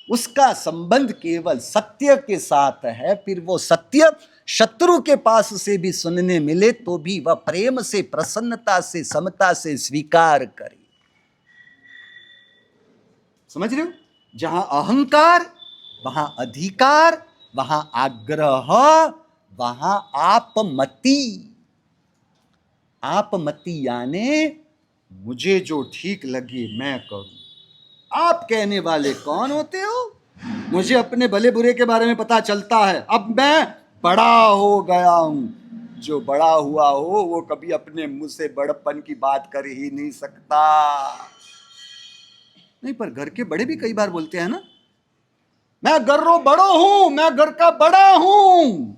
[SPEAKER 1] उसका संबंध केवल सत्य के साथ है। फिर वो सत्य शत्रु के पास से भी सुनने मिले तो भी वह प्रेम से, प्रसन्नता से, समता से स्वीकार करे। समझ रहे हो? जहां अहंकार वहां अधिकार, वहां आग्रह, वहां आपमति। आपमति यानी मुझे जो ठीक लगे मैं करूं। आप कहने वाले कौन होते हो? मुझे अपने भले बुरे के बारे में पता चलता है। अब मैं बड़ा हो गया हूं। जो बड़ा हुआ हो वो कभी अपने मुंह से बड़प्पन की बात कर ही नहीं सकता। नहीं, पर घर के बड़े भी कई बार बोलते हैं ना, मैं गर्रो बड़ो हूं, मैं घर का बड़ा हूं।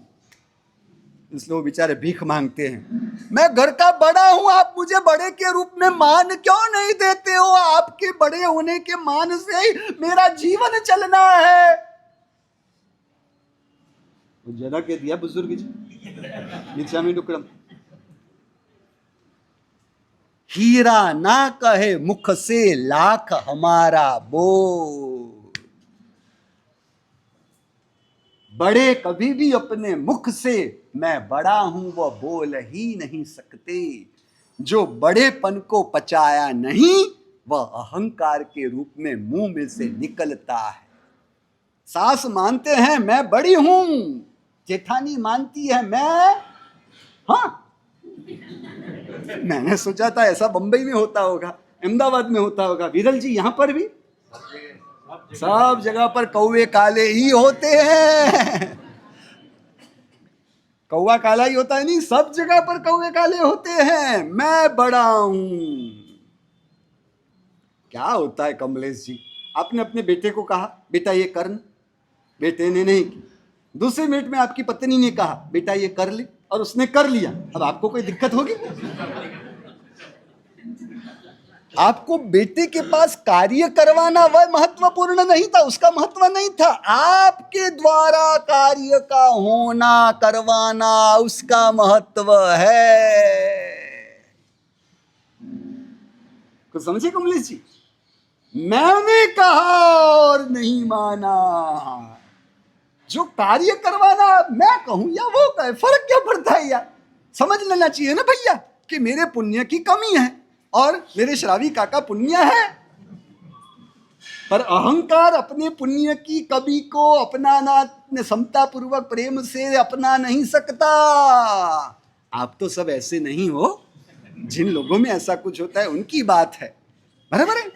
[SPEAKER 1] इसलिए वो बेचारे भीख मांगते हैं, मैं घर का बड़ा हूं, आप मुझे बड़े के रूप में मान क्यों नहीं देते हो? आपके बड़े होने के मान से ही मेरा जीवन चलना है। जरा कह दिया बुजुर्ग जी, डुकड़म हीरा ना कहे मुख से लाख हमारा बोल। बड़े कभी भी अपने मुख से मैं बड़ा हूं वो बोल ही नहीं सकते। जो बड़ेपन को पचाया नहीं वह अहंकार के रूप में मुंह में से निकलता है। सास मानते हैं मैं बड़ी हूं, जेठानी मानती है मैं, हाँ मैंने सोचा था ऐसा बंबई में होता होगा, अहमदाबाद में होता होगा। विरल जी यहां पर भी सब जगह पर कौवे काले ही होते हैं। कौवा काला ही होता है नहीं, सब जगह पर कौवे काले होते हैं। मैं बड़ा हूं। क्या होता है कमलेश जी, आपने अपने बेटे को कहा बेटा ये कर न, बेटे ने नहीं की। दूसरे मिनट में आपकी पत्नी ने कहा बेटा ये कर ले, और उसने कर लिया। अब आपको कोई दिक्कत होगी? आपको बेटे के पास कार्य करवाना वह महत्वपूर्ण नहीं था, उसका महत्व नहीं था। आपके द्वारा कार्य का होना, करवाना, उसका महत्व है। कुछ समझे कमलेश जी? मैंने कहा और नहीं माना। जो कार्य करवाना मैं कहूं या वो कहे, फर्क क्या पड़ता है यार? समझ लेना चाहिए ना भैया कि मेरे पुण्य की कमी है और मेरे श्रावी काका पुण्य है। पर अहंकार अपने पुण्य की कमी को अपनाना, समता पूर्वक प्रेम से अपना नहीं सकता। आप तो सब ऐसे नहीं हो। जिन लोगों में ऐसा कुछ होता है उनकी बात है, बराबर है।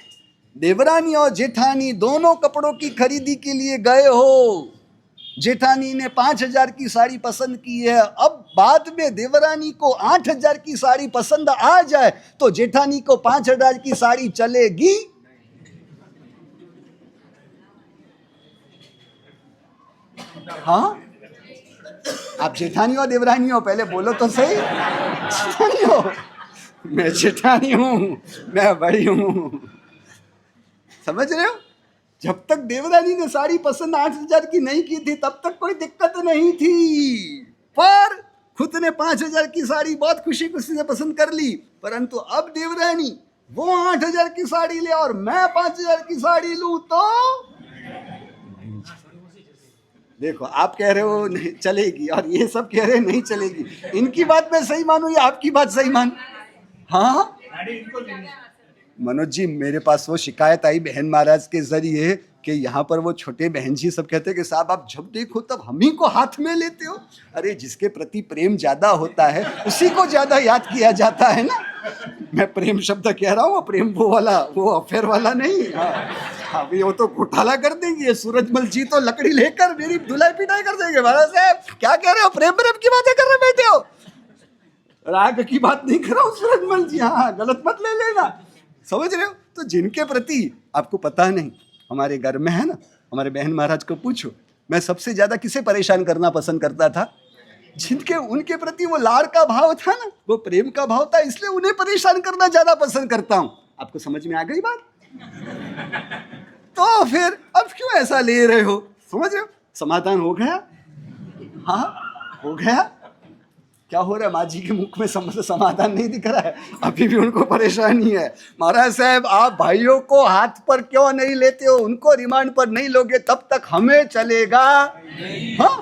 [SPEAKER 1] देवरानी और जेठानी दोनों कपड़ों की खरीदी के लिए गए हो। जेठानी ने 5,000 की साड़ी पसंद की है। अब बाद में देवरानी को 8,000 की साड़ी पसंद आ जाए तो जेठानी को 5,000 की साड़ी चलेगी? हाँ, आप जेठानी हो देवरानी हो? पहले बोलो तो सही। जेठानी हो? मैं जेठानी हूं, मैं बड़ी हूं। समझ रहे हो? जब तक देवरानी ने साड़ी पसंद 8,000 की नहीं की थी तब तक कोई दिक्कत नहीं थी, पर खुद ने 5,000 की साड़ी बहुत खुशी खुशी से पसंद कर ली। परंतु अब देवरानी वो 8,000 की साड़ी ले और मैं 5,000 की साड़ी लूं तो देखो, आप कह रहे हो नहीं चलेगी और ये सब कह रहे नहीं चलेगी। इनकी बात मैं सही मानूं या आपकी बात सही मानूं? हाँ मनोज जी, मेरे पास वो शिकायत आई बहन महाराज के जरिए कि यहाँ पर वो छोटे बहन जी सब कहते हैं कि साहब आप जब देखो तब हम ही को हाथ में लेते हो। अरे जिसके प्रति प्रेम ज्यादा होता है उसी को ज्यादा याद किया जाता है ना। मैं प्रेम शब्द कह रहा हूँ, प्रेम वो वाला, वो अफेयर वाला नहीं। हाँ, अभी वो तो घोटाला कर देंगे। सूरजमल जी तो लकड़ी लेकर मेरी धुलाई पिटाई कर देंगे। महाराज साहब क्या कह रहे हो? प्रेम प्रेम की बातें कर रहे बैठे हो। राग की बात नहीं कर रहा हूँ सूरजमल जी, हाँ गलत मत ले लेना। समझ रहे हो? तो जिनके प्रति आपको पता नहीं, हमारे घर में है ना, हमारे बहन महाराज को पूछो, मैं सबसे ज्यादा किसे परेशान करना पसंद करता था? जिनके उनके प्रति वो लाड़ का भाव था ना, वो प्रेम का भाव था, इसलिए उन्हें परेशान करना ज्यादा पसंद करता हूं। आपको समझ में आ गई बात? तो फिर अब क्यों ऐसा ले रहे हो? समझ रहे हो? समाधान हो गया? हाँ हो गया। क्या हो रहा है? माँ जी के मुख में समाधान नहीं दिख रहा है? अभी भी उनको परेशानी है। महाराज साहब आप भाइयों को हाथ पर क्यों नहीं लेते हो? उनको रिमांड पर नहीं लोगे तब तक हमें चलेगा? हाँ?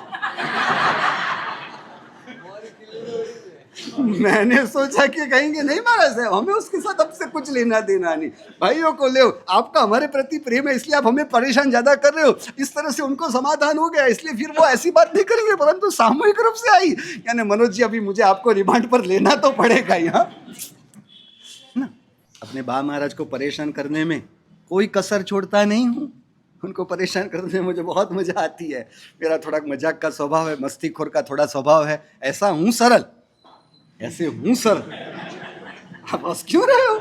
[SPEAKER 1] मैंने सोचा कि कहेंगे नहीं महाराज साहब हमें उसके साथ अब से कुछ लेना देना नहीं, भाइयों को ले, आपका हमारे प्रति प्रेम है इसलिए आप हमें परेशान ज्यादा कर रहे हो। इस तरह से उनको समाधान हो गया, इसलिए फिर वो ऐसी बात नहीं करेंगे। परंतु सामूहिक रूप से आई, यानी मनोज जी अभी मुझे आपको रिमांड पर लेना तो पड़ेगा ही। हाँ ना, अपने बा महाराज को परेशान करने में कोई कसर छोड़ता नहीं हूँ। उनको परेशान करने में मुझे बहुत मजा आती है। मेरा थोड़ा मजाक का स्वभाव है, मस्तीखोर का थोड़ा स्वभाव है, ऐसा हूँ सरल, ऐसे हूं सर। आप हंस क्यों रहे हो?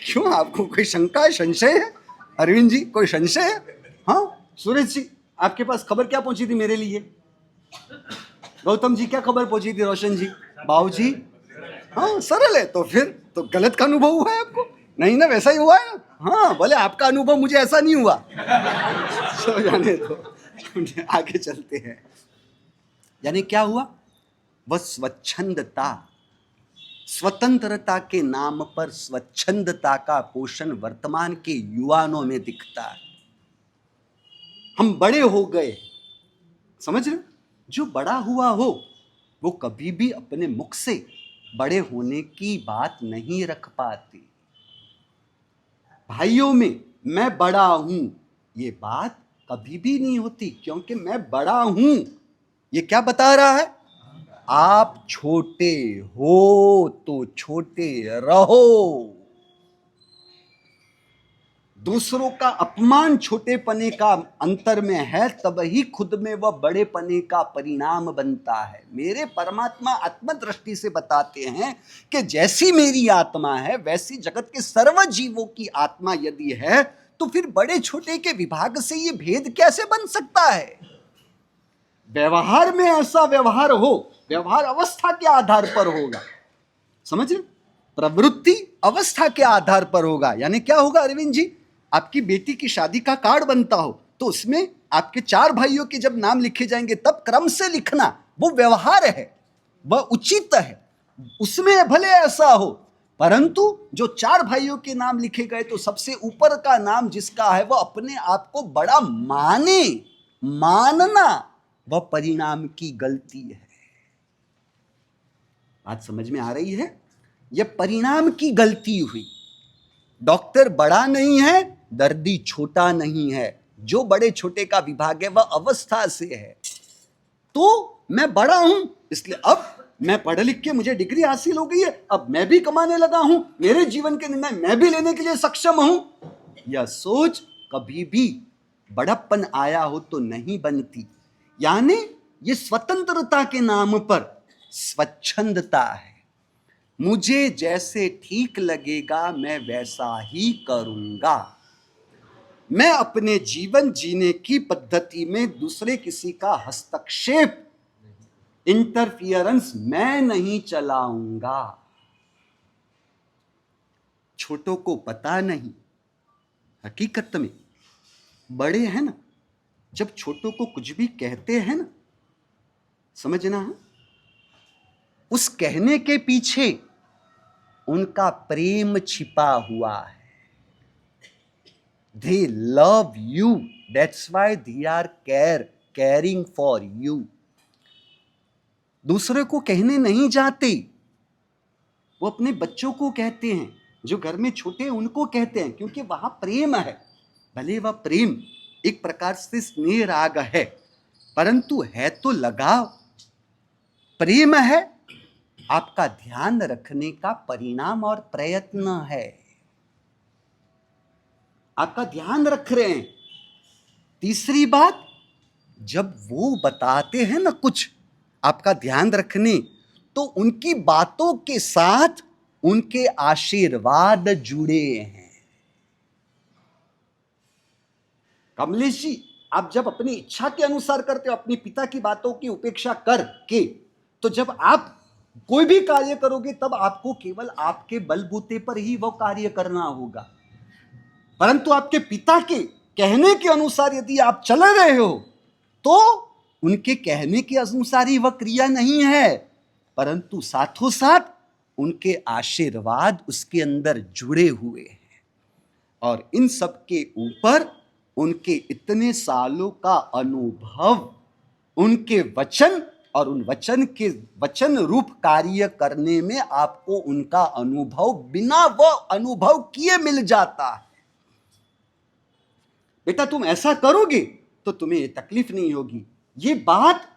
[SPEAKER 1] क्यों, आपको कोई शंका है, संशय है? अरविंद जी कोई संशय है? हाँ सुरेश जी आपके पास खबर क्या पहुंची थी मेरे लिए? गौतम जी क्या खबर पहुंची थी? रोशन जी, बाबू जी? हाँ सरल है, तो फिर तो गलत का अनुभव हुआ है आपको? नहीं ना, वैसा ही हुआ है ना। हाँ बोले आपका अनुभव मुझे ऐसा नहीं हुआ। चलो जाने दो, आगे चलते हैं। यानी क्या हुआ? वह स्वच्छंदता, स्वतंत्रता के नाम पर स्वच्छंदता का पोषण वर्तमान के युवाओं में दिखता है। हम बड़े हो गए, समझ रहे? जो बड़ा हुआ हो वो कभी भी अपने मुख से बड़े होने की बात नहीं रख पाते। भाइयों में मैं बड़ा हूं ये बात कभी भी नहीं होती, क्योंकि मैं बड़ा हूं ये क्या बता रहा है? आप छोटे हो तो छोटे रहो। दूसरों का अपमान छोटेपने का अंतर में है, तब ही खुद में वह बड़ेपने का परिणाम बनता है। मेरे परमात्मा आत्मदृष्टि से बताते हैं कि जैसी मेरी आत्मा है वैसी जगत के सर्व जीवों की आत्मा यदि है तो फिर बड़े छोटे के विभाग से ये भेद कैसे बन सकता है? व्यवहार में ऐसा व्यवहार हो, व्यवहार अवस्था के आधार पर होगा, समझ रहे? प्रवृत्ति अवस्था के आधार पर होगा। यानी क्या होगा अरविंद जी, आपकी बेटी की शादी का कार्ड बनता हो तो उसमें आपके 4 भाइयों के जब नाम लिखे जाएंगे तब क्रम से लिखना, वो व्यवहार है, वह उचित है, उसमें भले ऐसा हो, परंतु जो 4 भाइयों के नाम लिखे गए तो सबसे ऊपर का नाम जिसका है वह अपने आप को बड़ा मानना वह परिणाम की गलती है। बात समझ में आ रही है? यह परिणाम की गलती हुई। डॉक्टर बड़ा नहीं है, दर्दी छोटा नहीं है। जो बड़े छोटे का विभाग है वह अवस्था से है। तो मैं बड़ा हूं इसलिए अब मैं पढ़ लिख के मुझे डिग्री हासिल हो गई है, अब मैं भी कमाने लगा हूं, मेरे जीवन के निर्णय मैं भी लेने के लिए सक्षम हूं। यह सोच कभी भी बड़प्पन आया हो तो नहीं बनती। यानी ये स्वतंत्रता के नाम पर स्वच्छंदता है। मुझे जैसे ठीक लगेगा मैं वैसा ही करूंगा। मैं अपने जीवन जीने की पद्धति में दूसरे किसी का हस्तक्षेप, इंटरफियरेंस मैं नहीं चलाऊंगा। छोटों को पता नहीं, हकीकत में बड़े हैं ना, जब छोटों को कुछ भी कहते हैं ना, समझना है उस कहने के पीछे उनका प्रेम छिपा हुआ है। They love you, that's why they are caring for you. दूसरे को कहने नहीं जाते, वो अपने बच्चों को कहते हैं, जो घर में छोटे हैं उनको कहते हैं, क्योंकि वहां प्रेम है। भले वह प्रेम एक प्रकार से स्नेह राग है, परंतु है तो लगाव, प्रेम है, आपका ध्यान रखने का परिणाम और प्रयत्न है। आपका ध्यान रख रहे हैं। तीसरी बात, जब वो बताते हैं ना कुछ आपका ध्यान रखने, तो उनकी बातों के साथ उनके आशीर्वाद जुड़े हैं। कमलेश जी, आप जब अपनी इच्छा के अनुसार करते हो, अपने पिता की बातों की उपेक्षा करके, तो जब आप कोई भी कार्य करोगे तब आपको केवल आपके बलबूते पर ही वो कार्य करना होगा। परंतु आपके पिता के कहने के अनुसार यदि आप चल रहे हो तो उनके कहने के अनुसार ही वह क्रिया नहीं है, परंतु साथों साथ उनके आशीर्वाद उसके अंदर जुड़े हुए हैं। और इन सब के ऊपर उनके इतने सालों का अनुभव, उनके वचन और उन वचन रूप कार्य करने में आपको उनका अनुभव बिना वो अनुभव किए मिल जाता है। बेटा तुम ऐसा करोगे तो तुम्हें ये तकलीफ नहीं होगी। ये बात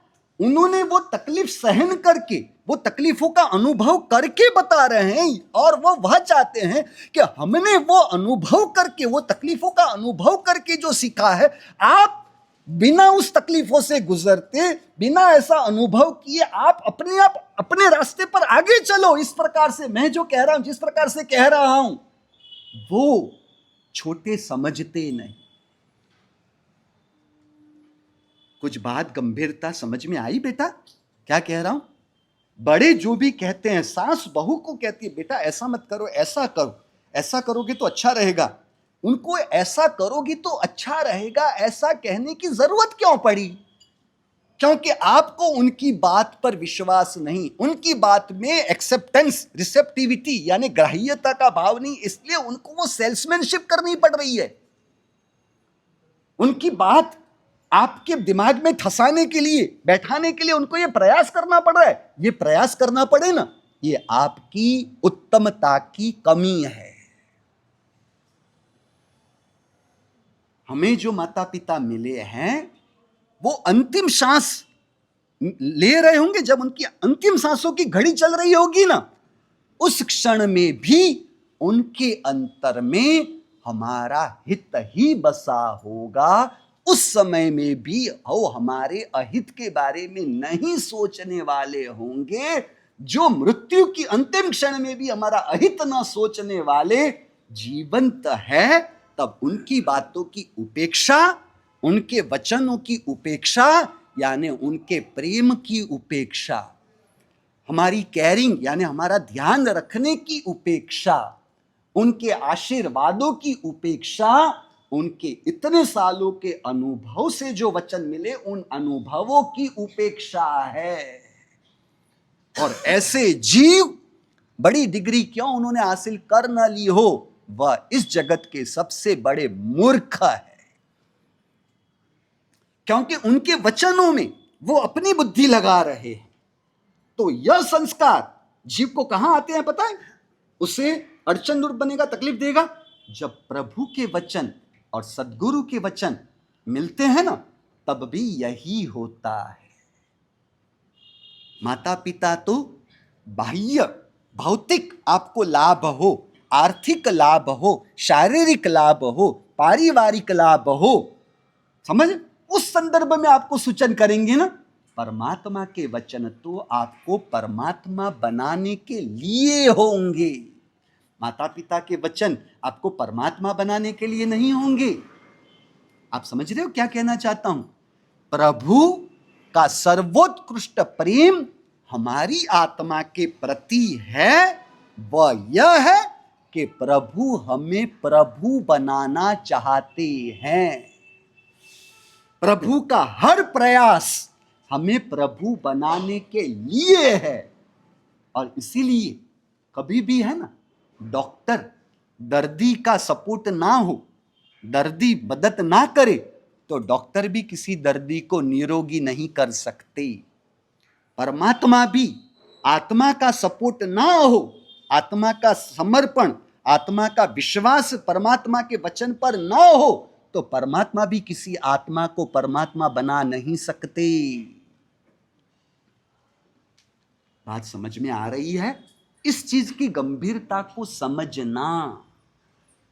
[SPEAKER 1] उन्होंने वो तकलीफ सहन करके, वो तकलीफों का अनुभव करके बता रहे हैं, और वो वह चाहते हैं कि हमने वो अनुभव करके, वो तकलीफों का अनुभव करके जो सीखा है, आप बिना उस तकलीफों से गुजरते, बिना ऐसा अनुभव किए आप अपने रास्ते पर आगे चलो। इस प्रकार से मैं जो कह रहा हूं, जिस प्रकार से कह रहा हूं, वो छोटे समझते नहीं। कुछ बात गंभीरता समझ में आई बेटा? क्या कह रहा हूं? बड़े जो भी कहते हैं, सास बहू को कहती है बेटा ऐसा मत करो, ऐसा करो, ऐसा करोगे तो अच्छा रहेगा, उनको ऐसा करोगी तो अच्छा रहेगा ऐसा कहने की जरूरत क्यों पड़ी? क्योंकि आपको उनकी बात पर विश्वास नहीं, उनकी बात में एक्सेप्टेंस, रिसेप्टिविटी यानी ग्राह्यता का भाव नहीं, इसलिए उनको वो सेल्समैनशिप करनी पड़ रही है। उनकी बात आपके दिमाग में ठसाने के लिए, बैठाने के लिए उनको ये प्रयास करना पड़ रहा है। ये प्रयास करना पड़े ना, ये आपकी उत्तमता की कमी है। हमें जो माता पिता मिले हैं वो अंतिम सांस ले रहे होंगे, जब उनकी अंतिम सांसों की घड़ी चल रही होगी ना, उस क्षण में भी उनके अंतर में हमारा हित ही बसा होगा। उस समय में भी वो हमारे अहित के बारे में नहीं सोचने वाले होंगे। जो मृत्यु की अंतिम क्षण में भी हमारा अहित न सोचने वाले जीवंत है, तब उनकी बातों की उपेक्षा, उनके वचनों की उपेक्षा, यानी उनके प्रेम की उपेक्षा, हमारी केयरिंग यानी हमारा ध्यान रखने की उपेक्षा, उनके आशीर्वादों की उपेक्षा, उनके इतने सालों के अनुभव से जो वचन मिले उन अनुभवों की उपेक्षा है। और ऐसे जीव बड़ी डिग्री क्यों उन्होंने हासिल कर न ली हो, वह इस जगत के सबसे बड़े मूर्ख है, क्योंकि उनके वचनों में वो अपनी बुद्धि लगा रहे हैं। तो यह संस्कार जीव को कहां आते हैं पता है? उसे अड़चन दूर बनेगा, तकलीफ देगा, जब प्रभु के वचन और सद्गुरु के वचन मिलते हैं ना, तब भी यही होता है। माता पिता तो बाह्य भौतिक आपको लाभ हो, आर्थिक लाभ हो, शारीरिक लाभ हो, पारिवारिक लाभ हो, समझ, उस संदर्भ में आपको सूचन करेंगे ना। परमात्मा के वचन तो आपको परमात्मा बनाने के लिए होंगे। माता पिता के वचन आपको परमात्मा बनाने के लिए नहीं होंगे। आप समझ रहे हो क्या कहना चाहता हूं? प्रभु का सर्वोत्कृष्ट प्रेम हमारी आत्मा के प्रति है, वह यह है कि प्रभु हमें प्रभु बनाना चाहते हैं। प्रभु का हर प्रयास हमें प्रभु बनाने के लिए है। और इसीलिए कभी भी है ना, डॉक्टर दर्दी का सपोर्ट ना हो, दर्दी मदद ना करे, तो डॉक्टर भी किसी दर्दी को निरोगी नहीं कर सकते। परमात्मा भी आत्मा का सपोर्ट ना हो, आत्मा का समर्पण, आत्मा का विश्वास परमात्मा के वचन पर ना हो, तो परमात्मा भी किसी आत्मा को परमात्मा बना नहीं सकते। बात समझ में आ रही है? इस चीज की गंभीरता को समझना,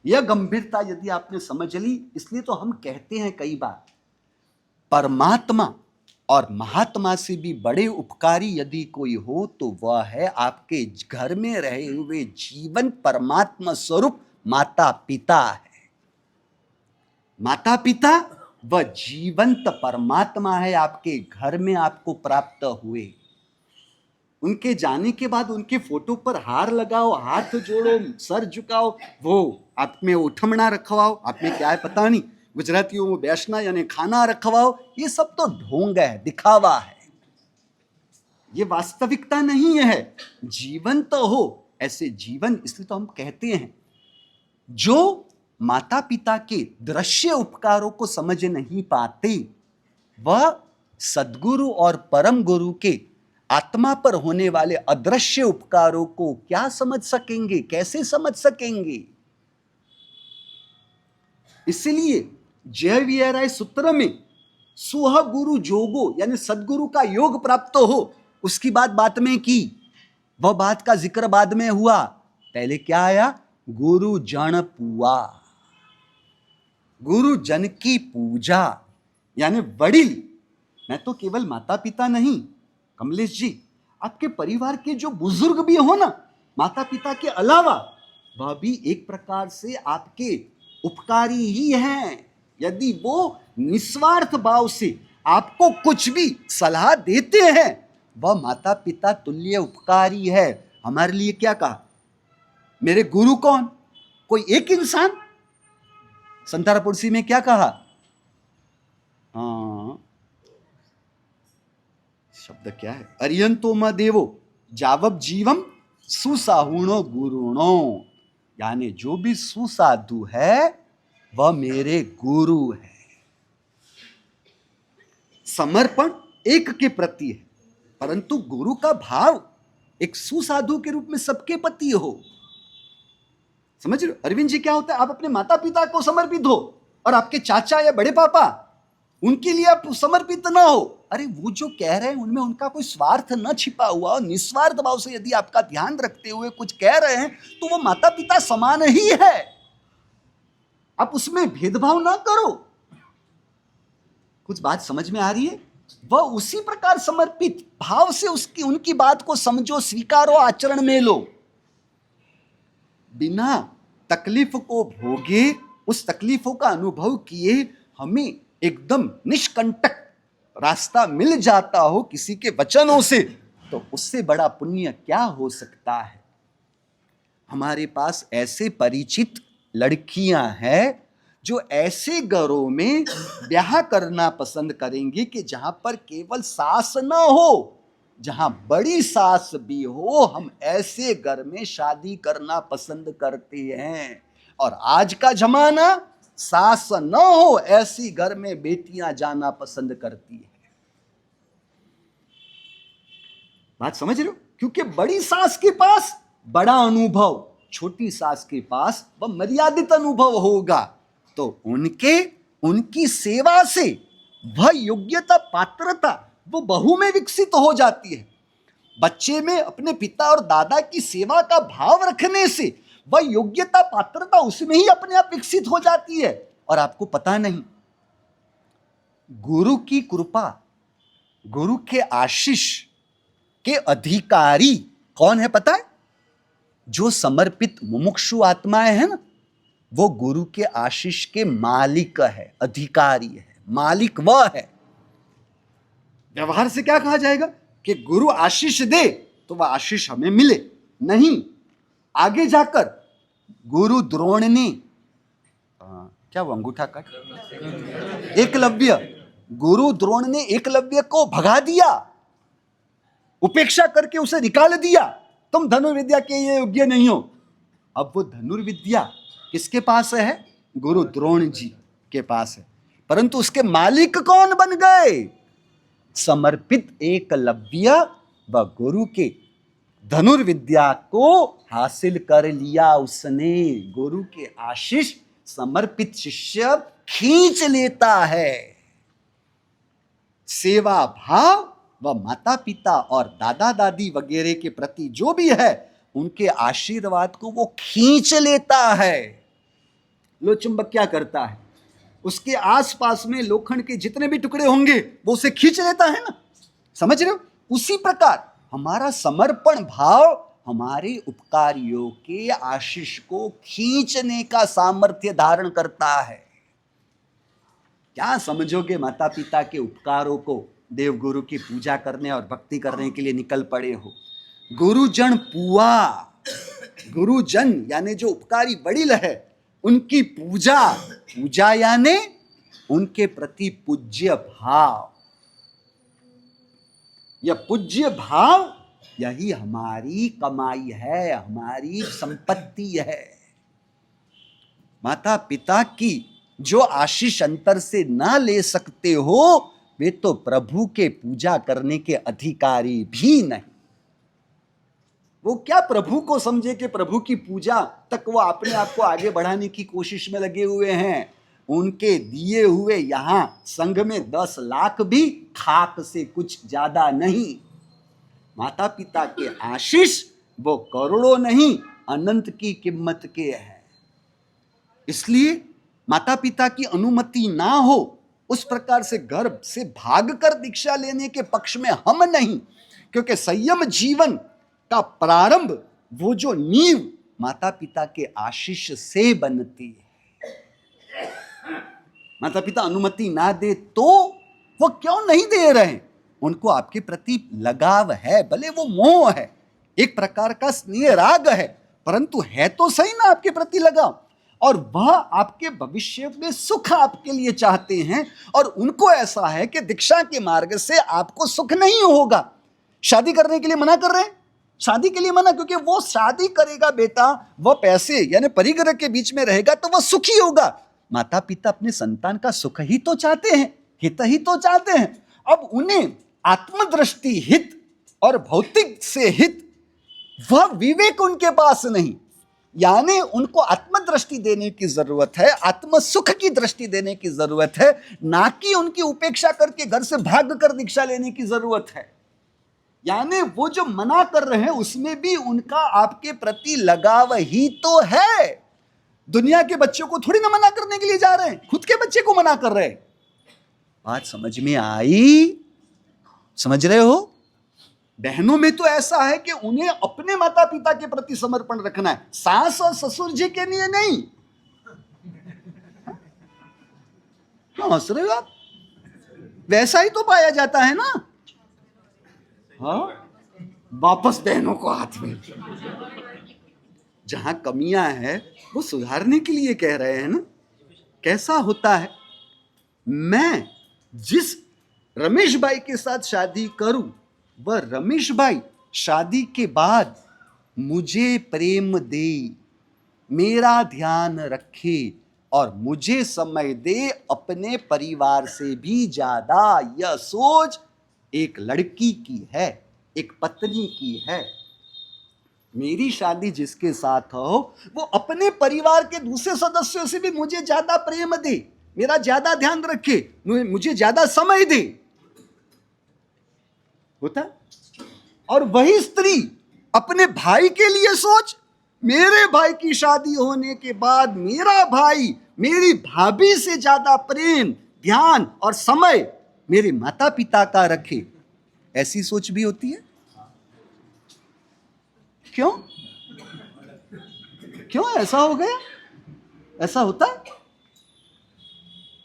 [SPEAKER 1] यह गंभीरता यदि आपने समझ ली, इसलिए तो हम कहते हैं कई बार, परमात्मा और महात्मा से भी बड़े उपकारी यदि कोई हो तो वह है आपके घर में रहे हुए जीवन परमात्मा स्वरूप माता पिता है। माता पिता वह जीवंत परमात्मा है, आपके घर में आपको प्राप्त हुए। उनके जाने के बाद उनके फोटो पर हार लगाओ, हाथ जोड़ो, सर झुकाओ, वो आप में उठमना रखवाओ, आप में क्या है पता नहीं, गुजरातियों में बैठना यानी खाना रखवाओ, ये सब तो ढोंग है, दिखावा है, ये वास्तविकता नहीं है। जीवन तो हो ऐसे जीवन, इसलिए तो हम कहते हैं जो माता पिता के दृश्य उपकारों को समझ नहीं पाते, वह सद्गुरु और परम गुरु के आत्मा पर होने वाले अदृश्य उपकारों को क्या समझ सकेंगे, कैसे समझ सकेंगे? इसलिए जय वीराय सूत्र में सुह गुरु जोगो यानी सद्गुरु का योग प्राप्त हो, उसकी बात में की, वह बात का जिक्र बाद में हुआ। पहले क्या आया? गुरु जन पुआ, गुरु जन की पूजा, यानी वडिल। मैं तो केवल माता पिता नहीं, कमलेश जी, आपके परिवार के जो बुजुर्ग भी हो ना, माता पिता के अलावा, वह भी एक प्रकार से आपके उपकारी ही हैं। यदि वो निस्वार्थ भाव से आपको कुछ भी सलाह देते हैं, वह माता पिता तुल्य उपकारी है। हमारे लिए क्या कहा? मेरे गुरु कौन? कोई एक इंसान। संतारापुरसी में क्या कहा? शब्द क्या है? अरियंतो म देवो जावब जीवम सुसाहुणो गुरुणो, यानी जो भी सुसाधु है वह मेरे गुरु है। समर्पण एक के प्रति है, परंतु गुरु का भाव एक सुसाधु के रूप में सबके प्रति हो। समझ रहे हो? अरविंद जी क्या होता है? आप अपने माता पिता को समर्पित हो और आपके चाचा या बड़े पापा, उनके लिए आप समर्पित ना हो। अरे वो जो कह रहे हैं उनमें उनका कोई स्वार्थ न छिपा हुआ, और निस्वार्थ भाव से यदि आपका ध्यान रखते हुए कुछ कह रहे हैं तो वो माता पिता समान ही है, आप उसमें भेदभाव ना करो। कुछ बात समझ में आ रही है? वह उसी प्रकार समर्पित भाव से उसकी उनकी बात को समझो, स्वीकारो, आचरण में लो, बिना तकलीफ को भोगे उस तकलीफों का अनुभव किए हमें एकदम निष्कंटक रास्ता मिल जाता हो किसी के वचनों से, तो उससे बड़ा पुण्य क्या हो सकता है। हमारे पास ऐसे परिचित लड़कियां हैं जो ऐसे घरों में ब्याह करना पसंद करेंगी कि जहां पर केवल सास ना हो, जहां बड़ी सास भी हो, हम ऐसे घर में शादी करना पसंद करते हैं। और आज का जमाना सास न हो ऐसी घर में बेटियां जाना पसंद करती है। बात समझ रहे हो? क्योंकि बड़ी सास के पास बड़ा अनुभव, छोटी सास के पास वह मर्यादित अनुभव होगा, तो उनकी सेवा से वह योग्यता पात्रता वो बहू में विकसित हो जाती है। बच्चे में अपने पिता और दादा की सेवा का भाव रखने से वह योग्यता पात्रता उसमें ही अपने आप विकसित हो जाती है। और आपको पता नहीं, गुरु की कृपा, गुरु के आशीष के अधिकारी कौन है पता है? जो समर्पित मुमुक्षु आत्माएं हैं ना, वो गुरु के आशीष के मालिक है, अधिकारी है। मालिक वह है। व्यवहार से क्या कहा जाएगा कि गुरु आशीष दे तो वह आशीष हमें मिले, नहीं आगे जाकर गुरु द्रोण ने क्या वो अंगूठा काट, एकलव्य, गुरु द्रोण ने एकलव्य को भगा दिया, उपेक्षा करके उसे निकाल दिया, तुम धनुर्विद्या के ये योग्य नहीं हो। अब वो धनुर्विद्या किसके पास है? गुरु द्रोण जी के पास है। परंतु उसके मालिक कौन बन गए? समर्पित एकलव्य व गुरु के धनुर्विद्या को हासिल कर लिया उसने। गुरु के आशीष समर्पित शिष्य खींच लेता है। सेवा भाव व माता पिता और दादा दादी वगैरह के प्रति जो भी है उनके आशीर्वाद को वो खींच लेता है। लो चुंबक क्या करता है? उसके आसपास में लोखंड के जितने भी टुकड़े होंगे वो उसे खींच लेता है ना। समझ रहे हो? उसी प्रकार हमारा समर्पण भाव हमारे उपकारियों के आशीष को खींचने का सामर्थ्य धारण करता है। क्या समझोगे? माता पिता के उपकारों को देव गुरु की पूजा करने और भक्ति करने के लिए निकल पड़े हो। गुरुजन पुआ, गुरुजन यानी जो उपकारी वडील है उनकी पूजा, पूजा यानी उनके प्रति पूज्य भाव। यह पूज्य भाव यही हमारी कमाई है, हमारी संपत्ति है। माता पिता की जो आशीष अंतर से ना ले सकते हो वे तो प्रभु के पूजा करने के अधिकारी भी नहीं। वो क्या प्रभु को समझे कि प्रभु की पूजा तक वो अपने आप को आगे बढ़ाने की कोशिश में लगे हुए हैं। उनके दिए हुए यहां संघ में 10 लाख भी खाक से कुछ ज्यादा नहीं। माता पिता के आशीष वो करोड़ों नहीं अनंत की कीमत के हैं। इसलिए माता पिता की अनुमति ना हो उस प्रकार से घर से भागकर दीक्षा लेने के पक्ष में हम नहीं, क्योंकि संयम जीवन का प्रारंभ वो जो नींव माता पिता के आशीष से बनती है। माता पिता अनुमति ना दे तो वो क्यों नहीं दे रहे? उनको आपके प्रति लगाव है, भले वो मोह है, एक प्रकार का स्नेह राग है, परंतु है तो सही ना आपके प्रति लगाव। और वह आपके भविष्य में सुख आपके लिए चाहते हैं और उनको ऐसा है कि दीक्षा के मार्ग से आपको सुख नहीं होगा। शादी करने के लिए मना कर रहे हैं, शादी के लिए मना, क्योंकि वो शादी करेगा बेटा, वह पैसे यानी परिग्रह के बीच में रहेगा तो वह सुखी होगा। माता पिता अपने संतान का सुख ही तो चाहते हैं, हित ही तो चाहते हैं। अब उन्हें आत्मदृष्टि हित और भौतिक से हित वह विवेक उनके पास नहीं, यानी उनको आत्मदृष्टि देने की जरूरत है, आत्म सुख की दृष्टि देने की जरूरत है, ना कि उनकी उपेक्षा करके घर से भाग कर दीक्षा लेने की जरूरत है। यानी वो जो मना कर रहे हैं उसमें भी उनका आपके प्रति लगाव ही तो है। दुनिया के बच्चों को थोड़ी ना मना करने के लिए जा रहे हैं, खुद के बच्चे को मना कर रहे हैं। बात समझ में आई? समझ रहे हो? बहनों में तो ऐसा है कि उन्हें अपने माता पिता के प्रति समर्पण रखना है, सास और ससुर जी के लिए नहीं। क्यों हंस रहे हो आप? वैसा ही तो पाया जाता है ना। हाँ, वापस बहनों को हाथ में। जहां कमियां हैं वो सुधारने के लिए कह रहे हैं ना। कैसा होता है, मैं जिस रमेश भाई के साथ शादी करूं, वह रमेश भाई शादी के बाद मुझे प्रेम दे, मेरा ध्यान रखे और मुझे समय दे अपने परिवार से भी ज्यादा। यह सोच एक लड़की की है, एक पत्नी की है। मेरी शादी जिसके साथ हो वो अपने परिवार के दूसरे सदस्यों से भी मुझे ज्यादा प्रेम दे, मेरा ज्यादा ध्यान रखे, मुझे ज्यादा समय दे। होता। और वही स्त्री अपने भाई के लिए सोच, मेरे भाई की शादी होने के बाद मेरा भाई मेरी भाभी से ज्यादा प्रेम, ध्यान और समय मेरे माता पिता का रखे। ऐसी सोच भी होती है। क्यों? क्यों ऐसा हो गया? ऐसा होता है।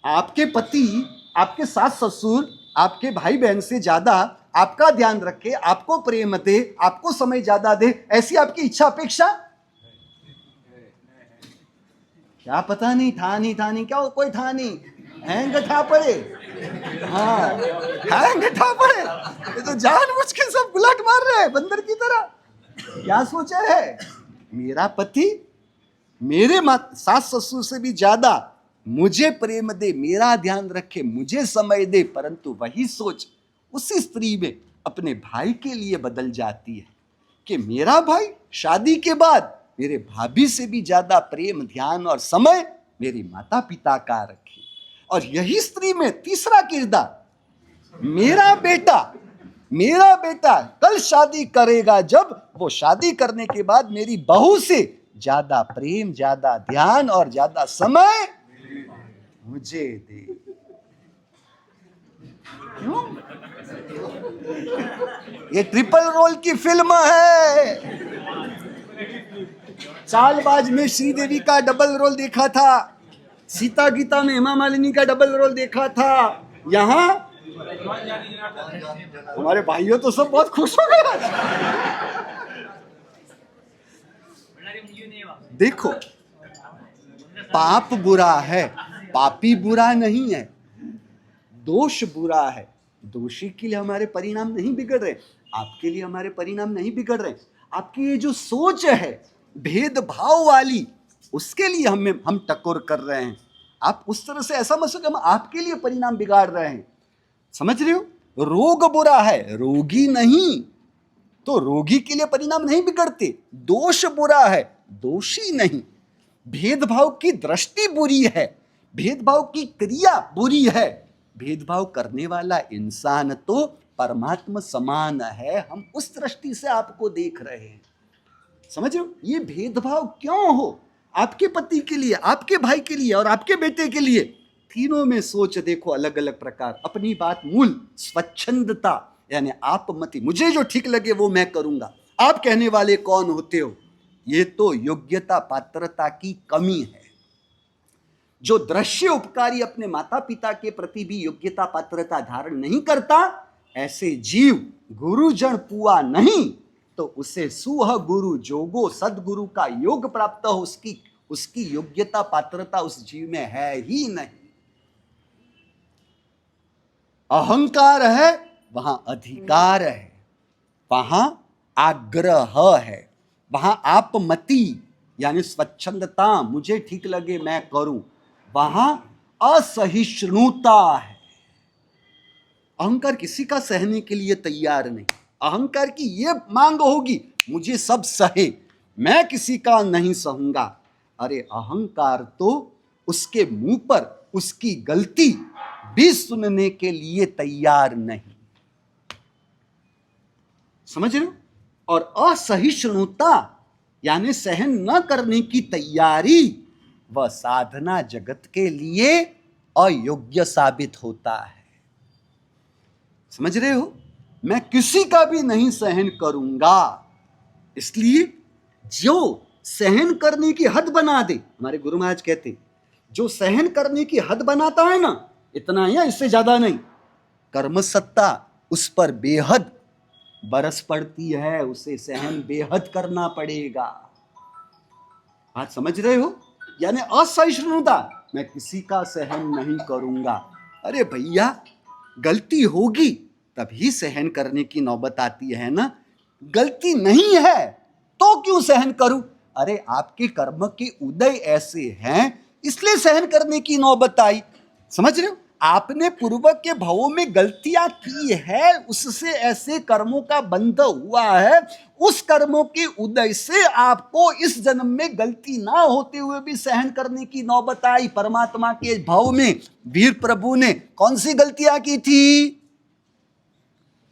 [SPEAKER 1] आपके पति आपके सास ससुर आपके भाई बहन से ज्यादा आपका ध्यान रखे, आपको प्रेम दे, आपको समय ज्यादा दे, ऐसी आपकी इच्छा अपेक्षा? क्या पता नहीं था नहीं क्या कोई था नहीं, हैंग था पड़े। हाँ, हैंग था पड़े। ये तो जानबूझ के सब गुलाट मार रहे हैं बंदर की तरह। क्या सोचा है? मेरा पति मेरे सास ससुर से भी ज्यादा मुझे प्रेम दे, मेरा ध्यान रखे, मुझे समय दे। परंतु वही सोच उसी स्त्री में अपने भाई के लिए बदल जाती है कि मेरा भाई शादी के बाद मेरे भाभी से भी ज्यादा प्रेम, ध्यान और समय मेरी माता पिता का रखे। और यही स्त्री में तीसरा किरदार, मेरा बेटा कल शादी करेगा, जब वो शादी करने के बाद मेरी बहू से ज्यादा प्रेम, ज्यादा ध्यान और ज्यादा समय मुझे दे। क्यों? ये ट्रिपल रोल की फिल्म है। चालबाज में श्रीदेवी का डबल रोल देखा था, सीता गीता में हेमा मालिनी का डबल रोल देखा था। यहाँ हमारे भाइयों तो सब बहुत खुश हो गए। देखो, पाप बुरा है, पापी बुरा नहीं है। दोष बुरा है, दोषी के लिए हमारे परिणाम नहीं बिगड़ रहे, आपके लिए हमारे परिणाम नहीं बिगड़ रहे। आपकी ये जो सोच है भेदभाव वाली, उसके लिए हम टकोर कर रहे हैं। आप उस तरह से ऐसा मत सोचो हम आपके लिए परिणाम बिगाड़ रहे हैं। समझ रहे हो? रोग बुरा है, रोगी नहीं, तो रोगी के लिए परिणाम नहीं बिगड़ते। दोष बुरा है, दोषी नहीं। भेदभाव की दृष्टि बुरी है, भेदभाव की क्रिया बुरी है। भेदभाव करने वाला इंसान तो परमात्मा समान है, हम उस दृष्टि से आपको देख रहे हैं। समझ रहे हो? ये भेदभाव क्यों हो? आपके पति के लिए, आपके भाई के लिए और आपके बेटे के लिए, तीनों में सोच देखो अलग अलग प्रकार। अपनी बात मूल स्वच्छंदता, यानी आप मति, मुझे जो ठीक लगे वो मैं करूंगा। आप कहने वाले कौन होते हो? ये तो योग्यता पात्रता की कमी है। जो दृश्य उपकारी अपने माता पिता के प्रति भी योग्यता पात्रता धारण नहीं करता, ऐसे जीव गुरुजन पुआ नहीं तो उसे सुह गुरु जोगो, सदगुरु का योग प्राप्त हो, उसकी योग्यता पात्रता उस जीव में है ही नहीं। अहंकार है वहां अधिकार है, वहां आग्रह है, वहां आपमति यानी स्वच्छंदता, मुझे ठीक लगे मैं करूं, वहां असहिष्णुता है। अहंकार किसी का सहने के लिए तैयार नहीं। अहंकार की यह मांग होगी मुझे सब सहे, मैं किसी का नहीं सहूंगा। अरे अहंकार तो उसके मुंह पर उसकी गलती भी सुनने के लिए तैयार नहीं। समझ रहे हो? और असहिष्णुता यानी सहन न करने की तैयारी, वह साधना जगत के लिए अयोग्य साबित होता है। समझ रहे हो? मैं किसी का भी नहीं सहन करूंगा। इसलिए जो सहन करने की हद बना दे, हमारे गुरु महाराज कहते, जो सहन करने की हद बनाता है ना, इतना ही है, इससे ज्यादा नहीं। कर्म सत्ता उस पर बेहद बरस पड़ती है, उसे सहन बेहद करना पड़ेगा। बात समझ रहे हो? यानी असहिष्णुता, मैं किसी का सहन नहीं करूंगा। अरे भैया, गलती होगी तभी सहन करने की नौबत आती है ना। गलती नहीं है तो क्यों सहन करूं? अरे आपके कर्म के उदय ऐसे हैं इसलिए सहन करने की नौबत आई। समझ रहे हो? आपने पूर्व के भवों में गलतियां की है, उससे ऐसे कर्मों का बंध हुआ है। उस कर्मों के उदय से आपको इस जन्म में गलती ना होते हुए भी सहन करने की नौबत आई। परमात्मा के भव में वीर प्रभु ने कौन सी गलतियां की थी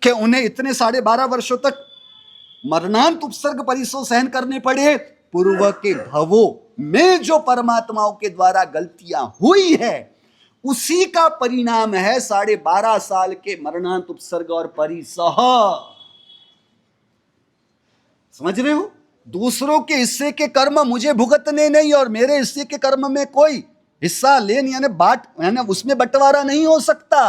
[SPEAKER 1] कि उन्हें इतने 12.5 वर्षों तक मरणांत उपसर्ग परिसो सहन करने पड़े? पूर्व के भवों में जो परमात्माओं के द्वारा गलतियां हुई है उसी का परिणाम है 12.5 साल के मरणांत उपसर्ग और परिसह। समझ रहे हो? दूसरों के हिस्से के कर्म मुझे भुगतने नहीं और मेरे हिस्से के कर्म में कोई हिस्सा लेन यानी उसमें बंटवारा नहीं हो सकता।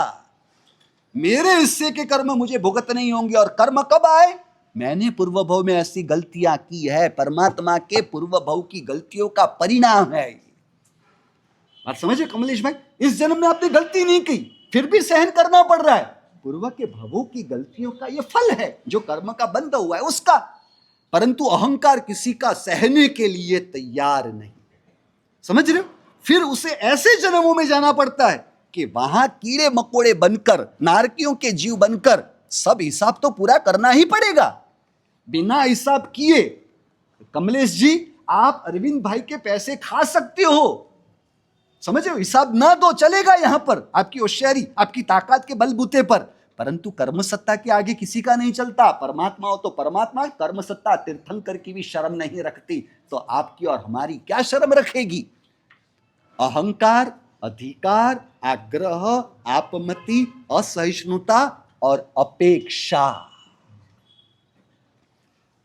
[SPEAKER 1] मेरे हिस्से के कर्म मुझे भुगत नहीं होंगे। और कर्म कब आए? मैंने पूर्व भव में ऐसी गलतियां की है, परमात्मा के पूर्व भव की गलतियों का परिणाम है। बात समझे कमलेश भाई? इस जन्म में आपने गलती नहीं की फिर भी सहन करना पड़ रहा है। पूर्व के भवों की गलतियों का यह फल है जो कर्म का बंध हुआ है उसका। परंतु अहंकार किसी का सहने के लिए तैयार नहीं। समझ रहे हो? फिर उसे ऐसे जन्मों में जाना पड़ता है कि वहां कीड़े मकोड़े बनकर, नारकियों के जीव बनकर सब हिसाब तो पूरा करना ही पड़ेगा। बिना हिसाब किए कमलेश जी आप अरविंद भाई के पैसे खा सकते हो, समझ रहे हो? हिसाब ना दो चलेगा यहां पर, आपकी होशियारी आपकी ताकत के बलबूते पर। परंतु कर्म सत्ता के आगे किसी का नहीं चलता। परमात्मा हो तो परमात्मा, कर्म सत्ता तीर्थंकर की भी शर्म नहीं रखती, तो आपकी और हमारी क्या शर्म रखेगी? अहंकार, अधिकार, आग्रह, आपमति, असहिष्णुता और अपेक्षा।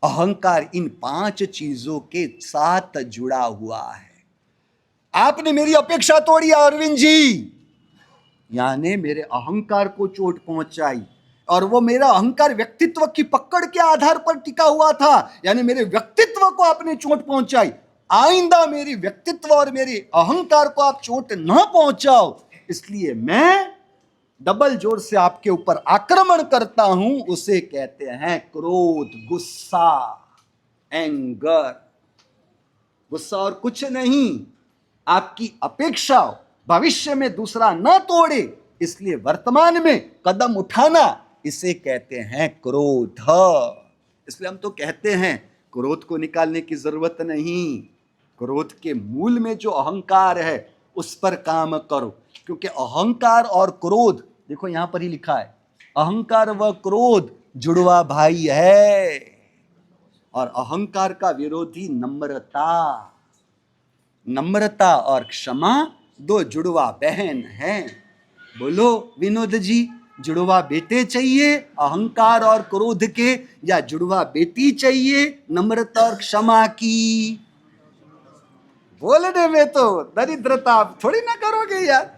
[SPEAKER 1] अहंकार इन 5 चीजों के साथ जुड़ा हुआ है। आपने मेरी अपेक्षा तोड़ी अरविंद जी, यानी मेरे अहंकार को चोट पहुंचाई। और वो मेरा अहंकार व्यक्तित्व की पकड़ के आधार पर टिका हुआ था, यानी मेरे व्यक्तित्व को आपने चोट पहुंचाई। आइंदा मेरी व्यक्तित्व और मेरे अहंकार को आप चोट ना पहुंचाओ, इसलिए मैं डबल जोर से आपके ऊपर आक्रमण करता हूं। उसे कहते हैं क्रोध, गुस्सा, एंगर। गुस्सा और कुछ नहीं, आपकी अपेक्षा भविष्य में दूसरा न तोड़े इसलिए वर्तमान में कदम उठाना, इसे कहते हैं क्रोध। इसलिए हम तो कहते हैं क्रोध को निकालने की जरूरत नहीं। क्रोध के मूल में जो अहंकार है उस पर काम करो, क्योंकि अहंकार और क्रोध, देखो यहां पर ही लिखा है, अहंकार व क्रोध जुड़वा भाई है और अहंकार का विरोधी नम्रता। नम्रता और क्षमा 2 जुड़वा बहन हैं। बोलो विनोद जी, जुड़वा बेटे चाहिए अहंकार और क्रोध के, या जुड़वा बेटी चाहिए नम्रता और क्षमा की? बोलने में तो दरिद्रता आप थोड़ी ना करोगे यार।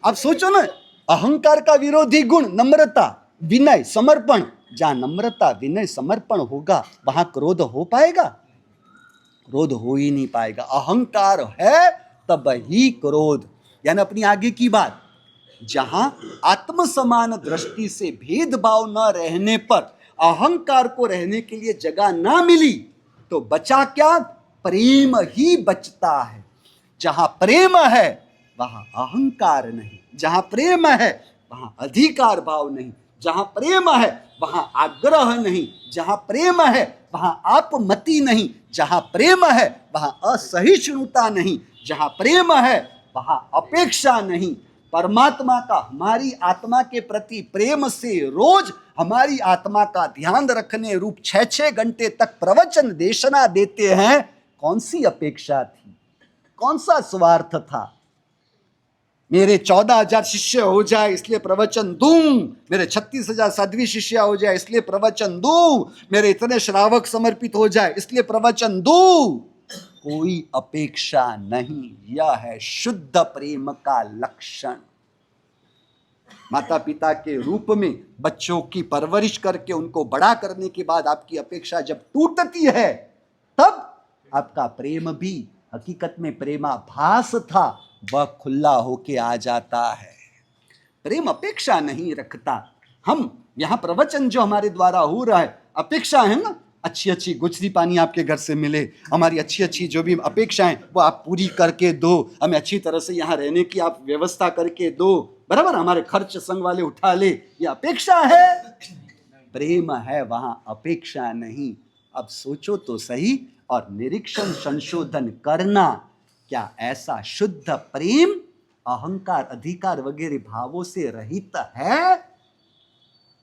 [SPEAKER 1] आप सोचो ना, अहंकार का विरोधी गुण नम्रता, विनय, समर्पण। जहां नम्रता, विनय, समर्पण होगा वहां क्रोध हो पाएगा? क्रोध हो ही नहीं पाएगा। अहंकार है तब ही क्रोध। यानी अपनी आगे की बात, जहां आत्म समान दृष्टि से भेदभाव न रहने पर अहंकार को रहने के लिए जगह ना मिली तो बचा क्या? प्रेम ही बचता है। जहां प्रेम है वहां अहंकार नहीं, जहां प्रेम है वहां अधिकार भाव नहीं, जहां प्रेम है वहां आग्रह नहीं, जहां प्रेम है वहां आपमति नहीं, जहां प्रेम है वहां असहिष्णुता नहीं, जहां प्रेम है वहां अपेक्षा नहीं। परमात्मा का हमारी आत्मा के प्रति प्रेम से रोज हमारी आत्मा का ध्यान रखने रूप 6-6 घंटे तक प्रवचन देशना देते हैं। कौन सी अपेक्षा थी? कौन सा स्वार्थ था? मेरे 14,000 शिष्य हो जाए इसलिए प्रवचन दूं, मेरे 36,000 साध्वी शिष्य हो जाए इसलिए प्रवचन दूं, मेरे इतने श्रावक समर्पित हो जाए इसलिए प्रवचन दूं। कोई अपेक्षा नहीं। यह है शुद्ध प्रेम का लक्षण। माता पिता के रूप में बच्चों की परवरिश करके उनको बड़ा करने के बाद आपकी अपेक्षा जब टूटती है, तब आपका प्रेम भी हकीकत में प्रेमाभास था, वह खुला होके आ जाता है। प्रेम अपेक्षा नहीं रखता। हम यहाँ प्रवचन जो हमारे द्वारा हो रहा है, अपेक्षा है ना, अच्छी अच्छी गुजरी पानी आपके घर से मिले, हमारी अच्छी अच्छी जो भी अपेक्षाएं वो आप पूरी करके दो, हमें अच्छी तरह से यहाँ रहने की आप व्यवस्था करके दो, बराबर, हमारे खर्च संग वाले उठा ले, ये अपेक्षा है। प्रेम है वहां, अपेक्षा नहीं। अब सोचो तो सही और निरीक्षण संशोधन करना, क्या ऐसा शुद्ध प्रेम अहंकार अधिकार वगैरह भावों से रहित है?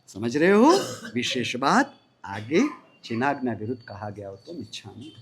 [SPEAKER 1] समझ रहे हो? विशेष बात आगे, चिनाग्ना विरुद्ध कहा गया हो तो मिच्छामि।